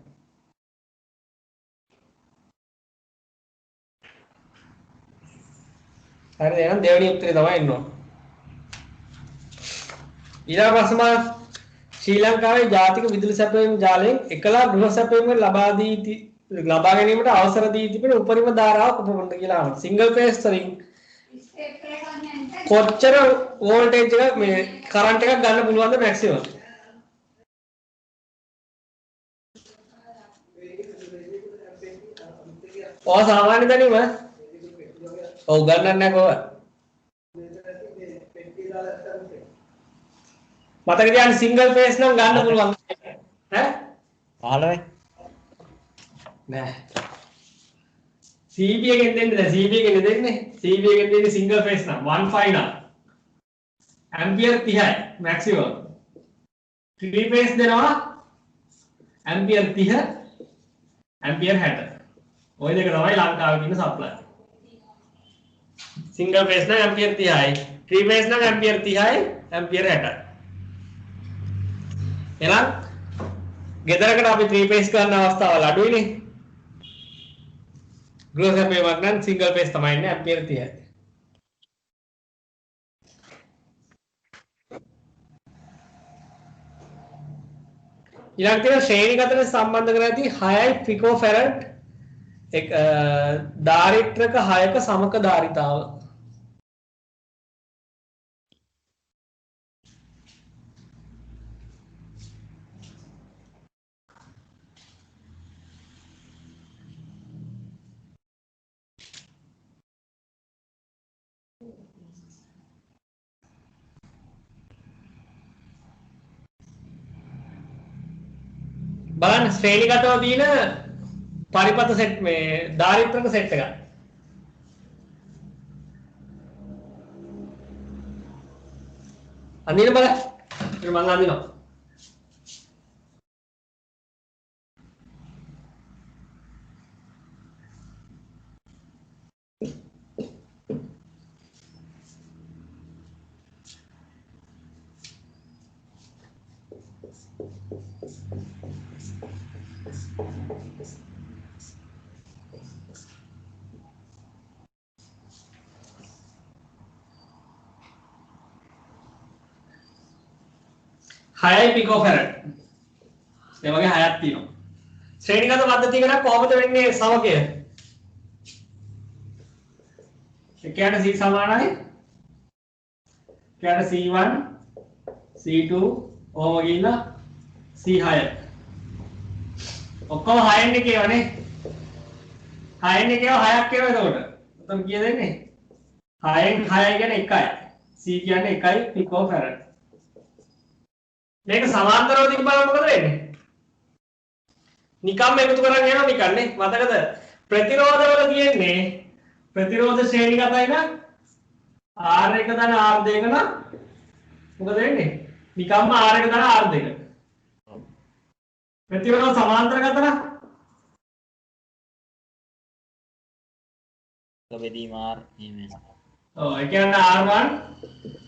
හරිද එහෙනම් දෙවෙනි උත්තරේ තමයි එන්න ඕන ඊළඟ ප්‍රශ්න ශ්‍රී ලංකාවේ ජාතික විදුලි සැපයීම් ජාලයෙන් එකලා ගෘහ සැපයීම ලබා ගැනීමට අවසර දී තිබෙන උපරිම ධාරාව කොපමණද කියලා අහනවා. සිංගල් ෆේස් වලින් කොච්චර වෝල්ටේජ් එක මේ කරන්ට් එකක් ගන්න පුළුවන්ද මැක්සිමම්? ඔය සාමාන්‍ය දැනීම ඔව් ගන්නන්නේ නැහැ කොහොමද? මතක තියාගන්න සිංගල් ෆේස් නම් ගන්න පුළුවන් ඈ 15යි නෑ CB එකෙන් දෙන්නේ නැහැ CB එකෙන් දෙන්නේ CB එකෙන් දෙන්නේ සිංගල් ෆේස් නම් 15 නම් ඇම්පියර් 30යි මැක්සිමම් 3 ෆේස් දෙනවා ඇම්පියර් 30 ඇම්පියර් 60 ওই දෙක තමයි ලංකාවේ තියෙන සප්ලයි සිංගල් ෆේස් නම් ඇම්පියර් 30යි 3 ෆේස් නම් ඇම්පියර් 30යි ඇම්පියර් 60යි එහෙනම් ගෙදරකට අපි 3 ෆේස් ගන්න අවස්ථාවල් අඩුයිනේ ගෘහ සැපයීමක් නම් සිංගල් ෆේස් තමයි ඉන්නේ ඇම්පියර් 30යි ඊළඟ තියෙන ශ්‍රේණිගතව සම්බන්ධ කර ඇති 6යි පිකෝෆැරඩ් ධාරිත්‍රක 6ක සමක ධාරිතාව බලන්න ශ්‍රේණිගතව තියෙන පරිපථ සෙට් මේ ධාරිත්‍රක සෙට් එකක් අඳින්න බලන්න මම අඳිනවා හයයි පිකෝෆැරඩ් ඒ වගේ හයක් තියෙනවා ශ්‍රේණිගත පද්ධතිය කරා කොහොමද වෙන්නේ සමකය එකයට C සමානයි එකයට C1 C2 ඔහොම ගිහිල්ලා C6 ඔක්කොම 6න් එකේවනේ 6න් එකේව 6ක් එනවා එතකොට උතන කීයද එන්නේ 6න් 6 කියන්නේ 1යි C කියන්නේ 1යි පිකෝෆැරඩ් මේක සමාන්තරව තිබ්බම මොකද වෙන්නේ නිකම්ම එකතු කරන් යනවා නිකන් නේ මතකද ප්‍රතිරෝධවල තියෙන්නේ ප්‍රතිරෝධ ශ්‍රේණිගතයි නම් R1 ධන R2 නම් මොකද වෙන්නේ නිකම්ම R1 ධන R2 ප්‍රතිරෝධ සමාන්තරගත නම් බෙදීම R එහෙම ඔව් ඒ කියන්නේ R1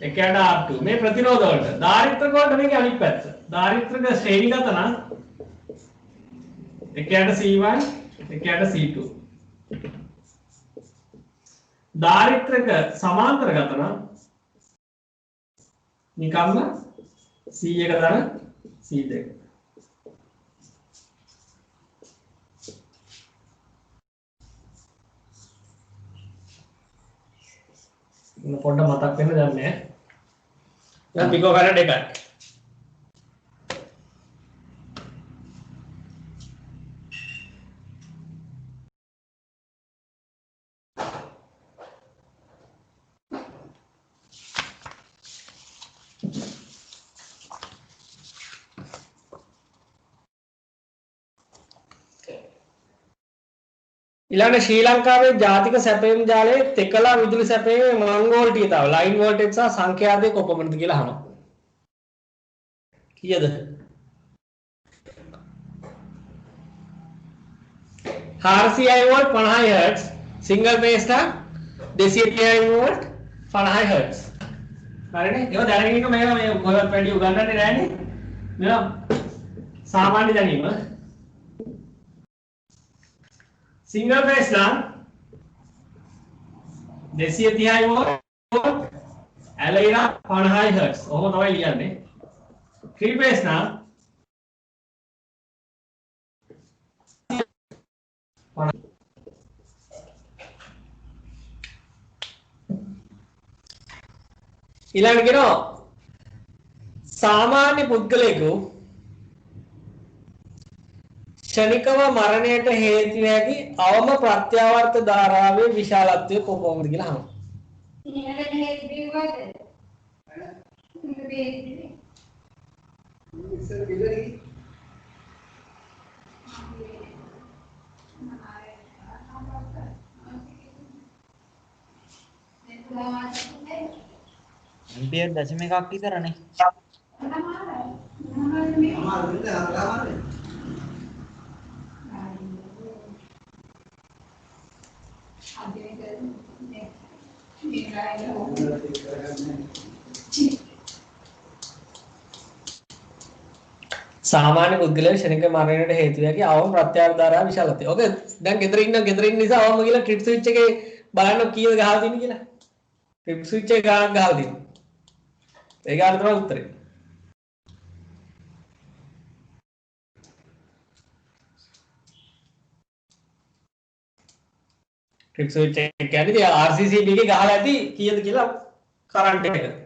ඒ කියන්නේ R2 මේ ප්‍රතිරෝධ වලට ධාරිත්‍රක වලට මේක අනිත් පැත්ත ධාරිත්‍රක ශ්‍රේණිගත නම් ඒ කියන්නේ C1 ඒ කියන්නේ C2 ධාරිත්‍රක සමාන්තරගත නම් නිකම්ම C1 ධන C2 පොඩ්ඩක් මතක් වෙන්න දැන් නෑ දැන් පිකෝෆැරඩ් එකයි ඊළඟ ශ්‍රී ලංකාවේ ජාතික සැපයුම් ජාලයේ තෙකලා විදුලි සැපයීමේ මංගෝල්ටියතාව ලයින් වෝල්ටේජ් සහ සංඛ්‍යාදයේ කොපමණද කියලා අහනවා. කීයද? 400 වෝල්ට් 50 හර්ට්ස් සිංගල් බේස් නම් 230 වෝල්ට් 50 හර්ට්ස්. හරිනේ? ඒක දැනගෙන ඉන්න මේ කොහෙවත් වැඩි උගන්වන්නේ නැහැනේ. මේවා සාමාන්‍ය දැනීම. सिंगल फेस ना 230 वोल्ट एलेरा 50 हर्ट्ज ඔහොම තමයි ලියන්නේ थ्री फेस ना ඊළඟට කියනවා සාමාන්‍ය පුද්ගලයෙකු ක්ෂණිකව මරණයට හේතු නැති අවම ප්‍රත්‍යාවර්ත ධාරාවේ විශාලත්වය කොහොමද කියලා අහනවා. ඉන්නකට හේතු බිව්වද? ඉස්සර බිලරි. ඇම්පියර් දශම එකක් විතරනේ. සාමාන්‍ය පුද්ගලයන් ක්ෂණික මරණයට හේතු වෙකි අවම ප්‍රත්‍යාර ධාරා විශාලත්වය. ඕක දැන් ගෙදර ඉන්න නිසා අවම කියලා ට්‍රිප් ස්විච් එකේ බලන්න කීයද ගහලා තියෙන්නේ කියලා. ට්‍රිප් ස්විච් එක ගානක් ගහලා තියෙනවා. ඒ ගාන තමයි උත්තරේ. ට්‍රිප් ස්විච් එක කියන්නේ RCCB එකේ ගහලා ඇති කීයද කියලා කරන්ට් එක.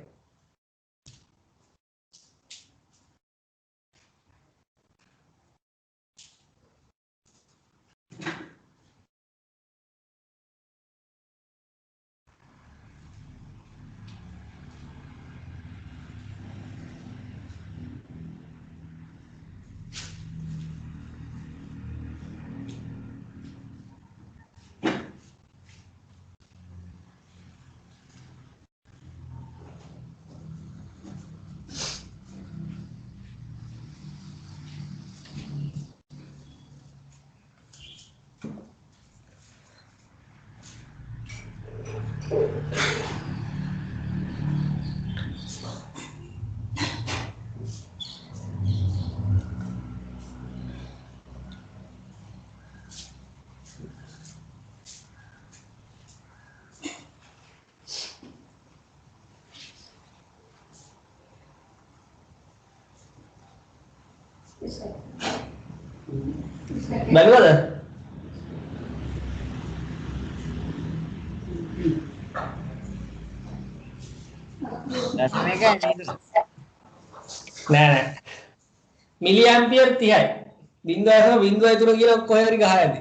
බැලුවද? දශම එකයි නේද? නෑ නෑ. මිලි ඇම්පියර් 30යි. 0.03 කියලා කොහේ හරි ගහලා ඇති.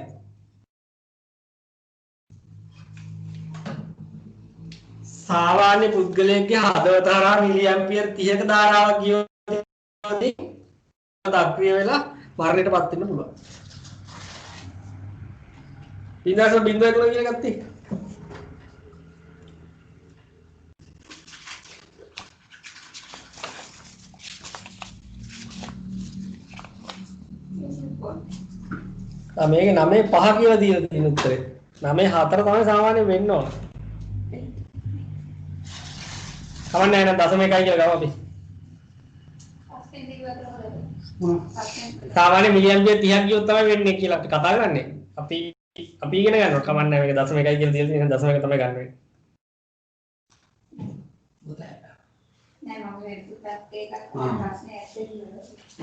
සාමාන්‍ය පුද්ගලයෙක්ගේ හදවත හරහා මිලි ඇම්පියර් 30ක ධාරාවක් ගියොත් අක්‍රිය වෙලා මරණයටපත් වෙන්න පුළුවන්. 0.03 කියලා ගත්තේ. මේක 9.5 කියලා දීලා තියෙන උත්තරේ. 9.4 තමයි සාමාන්‍යයෙන් වෙන්න ඕන. කවන්නේ නැහැ නේද 0.1 කියලා ගමු අපි. සාමාන්‍ය මිලි ඇම්පියර් 30ක් ගියොත් තමයි වෙන්නේ කියලා අපි කතා කරන්නේ. අපි ඉගෙන ගන්නවා කවන්නේ නැහැ මේක 0.1 කියලා දීලා තියෙන 0.1 තමයි ගන්න වෙන්නේ.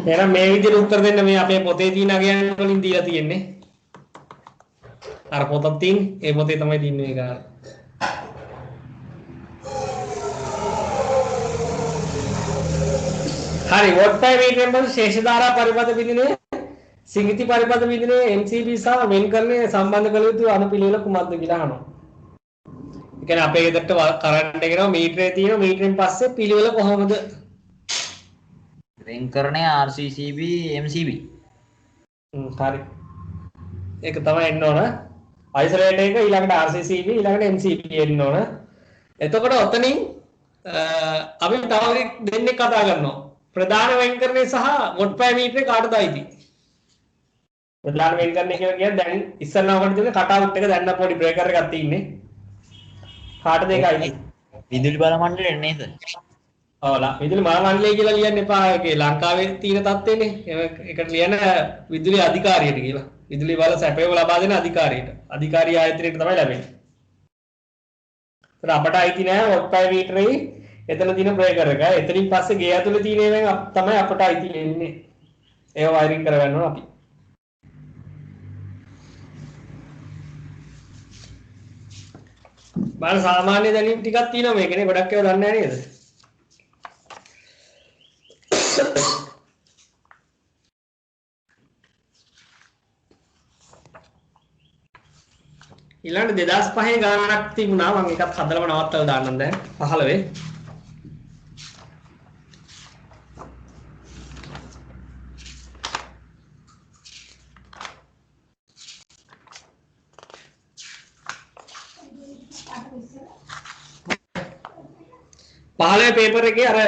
එහෙනම් මේ විදිහට උත්තර දෙන්න මේ අපේ පොතේ තියෙන අගයන් වලින් දීලා තියෙන්නේ. අර පොතක් තියෙන ඒ පොතේ තමයි තියෙන්නේ මේක. හරි වොට්ටයි මීටරෙන් ශේෂ ධාරා පරිපථ බිඳිනේ සිඟිති පරිපථ බිඳිනේ MCB සහ වෙන්කරණය සම්බන්ධ කළ යුතු අනුපිළිවෙල කුමක්ද කියලා අහනවා. ඒ කියන්නේ අපේ ගෙදරට කරන්ට් එක එනවා මීටරේ තියෙනවා මීටරෙන් පස්සේ පිළිවෙල කොහොමද? වෙන්කරණය RCCB MCB. හරි. ඒක තමයි එන්න ඕන. අයිසොලේට් එක ඊළඟට RCCB ඊළඟට MCB එන්න ඕන. එතකොට ඔතනින් අපි තව දෙන්නේ කතා කරනවා. ප්‍රධාන වෙන්කරණය සහ වොට්පෑ මීටරේ කාටද අයිති? ප්‍රධාන වෙන්කරණය කියලා කියන්නේ දැන් ඉස්සරලා ඔකට තියෙන කට් අවුට් එක දැන් පොඩි බ්‍රේකර් එකක් තියෙන්නේ. කාටද ඒක අයිති? විදුලි බල මණ්ඩලෙ නේද? ඔව් විදුලි බල මණ්ඩලය කියලා ලියන්න එපා. ඒකේ ලංකාවේ තියෙන තත්ත්වනේ. ඒකට ලියන්න විදුලි අධිකාරියට කියලා. විදුලි බල සැපයුම ලබා දෙන අධිකාරියට. අධිකාරිය ආයතනයට තමයි ලැබෙන්නේ. ඒත් අපට අයිති නෑ වොට්පෑ මීටරේ එතන තියෙන බ්‍රේකර් එක. එතනින් පස්සේ ගේ ඇතුලේ තියෙන ඒවායින් තමයි අපට අයිති වෙන්නේ. ඒව වයරින් කරගන්න ඕන අපි. බලන්න සාමාන්‍ය දැනීම් ටිකක් තියෙනවා මේකනේ ගොඩක් ඒවා දන්නේ නැහැ නේද? ඊළඟ 2005 ගානක් තිබුණා මම එකක් හදලම නවත්තලා දාන්නම් දැන් 15. පහළේ පේපර් එකේ අර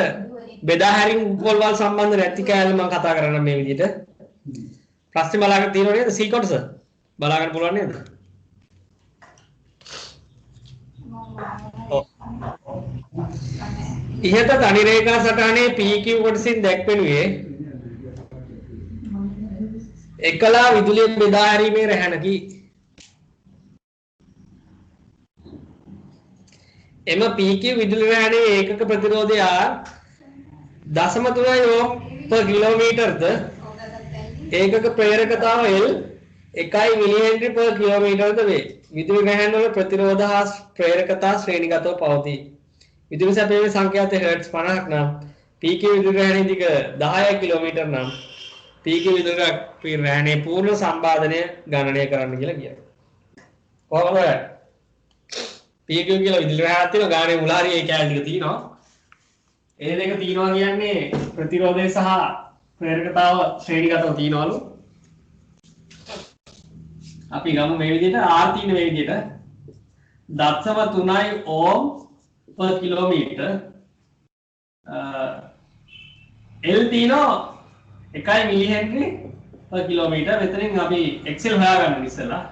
බෙදා හැරීම් උපවල් සම්බන්ධ නැති කෑල්ල මම කතා කරන්නම් මේ විදිහට. ප්‍රශ්නේ බලාගෙන තියෙනව නේද? සී කොටස බලාගන්න පුළුවන් නේද? ඉහත තනි රේඛා සටහනේ PQ කොටසින් දැක්වෙනුයේ එකලා විදුලිය බෙදා හැරීමේ රැහැනකි. එම PQ විදුලි රැහැනේ ඒකක ප්‍රතිරෝධය 0.3 ඕම් per කිලෝමීටර්ද ඒකක ප්‍රේරකතාව L 1 මිලිහෙන්රි per කිලෝමීටර්ද වේ. විදුලි රැහැන් වල ප්‍රතිරෝධ හා ප්‍රේරකතා ශ්‍රේණිගතව පවතී. විදුලි සැපයීමේ සංඛ්‍යාත හර්ට්ස් 50ක් නම් PQ විදුලි රැහැනේ දිග 10 කිලෝමීටර් නම් PQ විදුලි රැහැනේ පූර්ණ සම්පාදනය ගණනය කරන්න කියලා කියනවා. කොහොමද? PQ කියලා විදුලි රැහැක් තියෙනවා ගානේ මුල හරිය ඒ කැලේ ටික තියෙනවා. ඒ දෙක තියෙනවා කියන්නේ ප්‍රතිරෝධය සහ ප්‍රේරකතාව ශ්‍රේණිගතව තියෙනවලු. අපි ගමු මේ විදිහට R තියෙන මේ විදිහට 0.3 ඕම් per කිලෝමීටර් L තියෙනවා 1 මිලිහෙන්රි per කිලෝමීටර්. මෙතනින් අපි Excel හොයාගන්න ඉස්සෙල්ලා.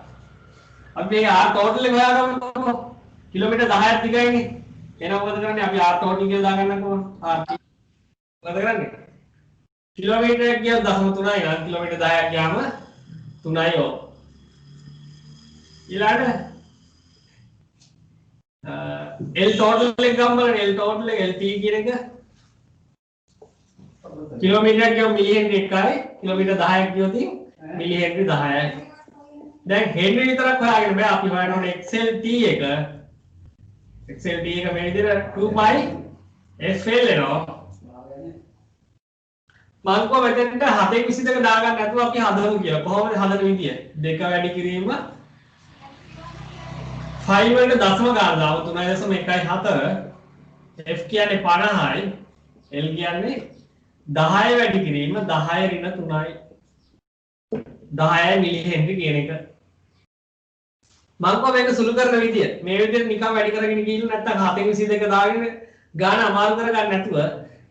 අපි මේ R total එක හොයාගමු. කිලෝමීටර් 10ක් දිගයිනේ. එහෙනම් මොකද කරන්නේ? අපි R total කියලා දාගන්නකො. R මොකද කරන්නේ? කිලෝමීටරයක් ගියොත් 0.3යි නම් කිලෝමීටර් 10ක් ගියාම 3යි ඕම්. ඊළඟ L total එක ගමු බලන්න. L total එක LT කියන එක කිලෝමීටරයක් ගියොත් මිලිහෙන්රි 1යි. කිලෝමීටර් 10ක් ගියොත් මිලිහෙන්රි 10යි. දැන් හෙන්රි විතරක් හොයාගෙන බෑ. අපි හොයන්න ඕනේ XLT එක. XLT එක මේ විදිහට 2 pi SL එනවා. මං කො මෙතෙන්ට 722 දාගන්න නැතුව අපි හදමු කියලා. කොහොමද හදන විදිය? 2 වැඩි කිරීම 5 වලට දශම ගාන දාමු 3.14 f කියන්නේ 50යි l කියන්නේ 10 වැඩි කිරීම 10 ඍණ 3යි 10 මිලි හෙන්රි කියන එක. මං කො මේක සුළු කරන විදිය මේ විදිහට නිකන් වැඩි කරගෙන ගිහින් නැත්නම් 722 දාගෙන ගාන අමාරු කරගන්න නැතුව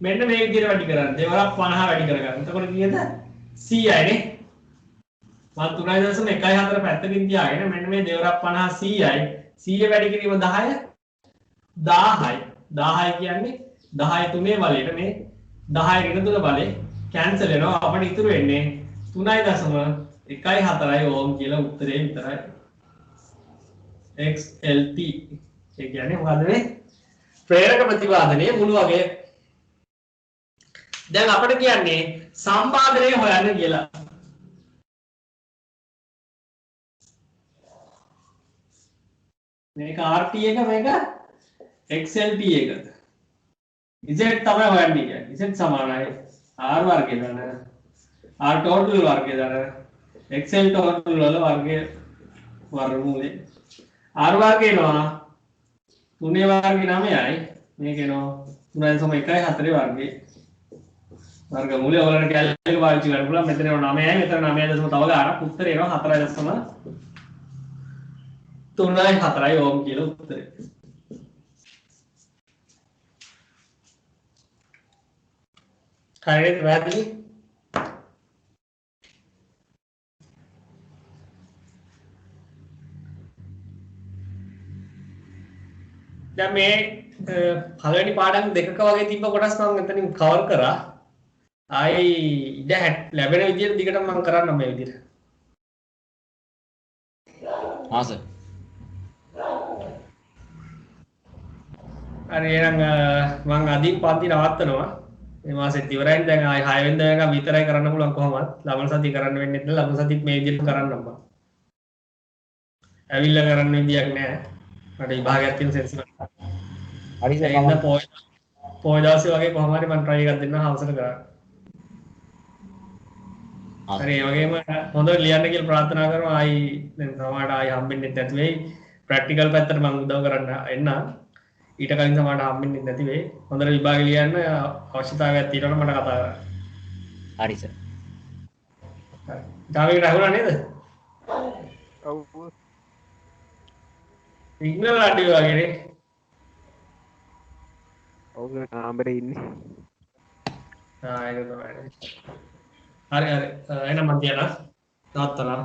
මෙන්න මේ විදිහට වැඩි කරන්න. දෙවරක් 50 වැඩි කරගන්න. එතකොට කීයද? 100යි නේ. මම 3.14 පැත්තකින් තියාගෙන මෙන්න මේ දෙවරක් 50 100යි. 100 වැඩි කිරීම 10 1000යි. 1000 කියන්නේ 10 3 බලයට මේ 10 ඍණ 3 බලේ කැන්සල් වෙනවා. අපිට ඉතුරු වෙන්නේ 3.14යි ඕම් කියලා උත්තරේ විතරයි. XLT ඒ කියන්නේ මොකද්ද මේ? ප්‍රේරක ප්‍රතිපාදනයේ මුළු වගේ. දැන් අපිට කියන්නේ සම්පාදනය හොයන්න කියලා. මේක RT එක මේක XLT එක. Z තමයි හොයන්නේ කියන්නේ. Z සමානයි R වර්ගය දාන R total වර්ගය දාන XL total වල වර්ගය වර්ගමූලය R වර්ගය එනවා 3 වර්ගය 9යි මේක එනවා 3.14 වර්ගය වර්ගමූලය ඔයාලට කැල්කුලේටර් පාවිච්චි කරන්න පුළුවන්. මෙතන එනවා 9යි මෙතන 9.3 තව ගානක් උත්තරේ එනවා 4.34යි ඕම් කියලා උත්තරේ. හරියට වැදලි. දැන් මේ පළවෙනි පාඩම් දෙකක වගේ තිබ්බ කොටස් මම මෙතනින් කවර් කරා. ආයි ඉඩ ලැබෙන විදිහට දිගටම මම කරන්නම් මේ විදිහට. හා සර්. හරි එහෙනම් මම අදින් පන්ති නවත්තනවා. මේ මාසෙත් ඉවරයි. දැන් ආයි 6 වෙනිදා වෙනකම් විතරයි කරන්න පුළුවන් කොහොමවත්. ලබන සතිය කරන්න වෙන්නේ නැහැ. ලබන සතියත් මේ විදිහට කරන්නම් මම. ඇවිල්ලා කරන්න විදියක් නැහැ. මට විභාගයක් තියෙන සෙන්ස් එක. හරි සර්. එහෙනම් පොය දවසේ වගේ කොහොම හරි මම try එකක් දෙන්න අවසර කරා. හරි ඒ වගේම හොඳට ලියන්න කියලා ප්‍රාර්ථනා කරනවා. ආයි දැන් සමහරට ආයි හම්බෙන්නේ නැති වෙයි. ප්‍රැක්ටිකල් පැත්තට මම උදව් කරන්න එන්න. ඊට කලින් සමහරට හම්බෙන්නේ නැති වෙයි. හොඳට විභාග ලියන්න අවශ්‍යතාවයක් තියෙනවා නම් මට කතා කරන්න. හරි සර්. හරි. තාමේ රහුණා නේද? ඔව් සිග්නල් අඩු වගේ නේ. ඔව් කාමරේ ඉන්නේ. ඒක තමයි. හරි හරි. එහෙනම් මම තියනවා. නවත්තනවා.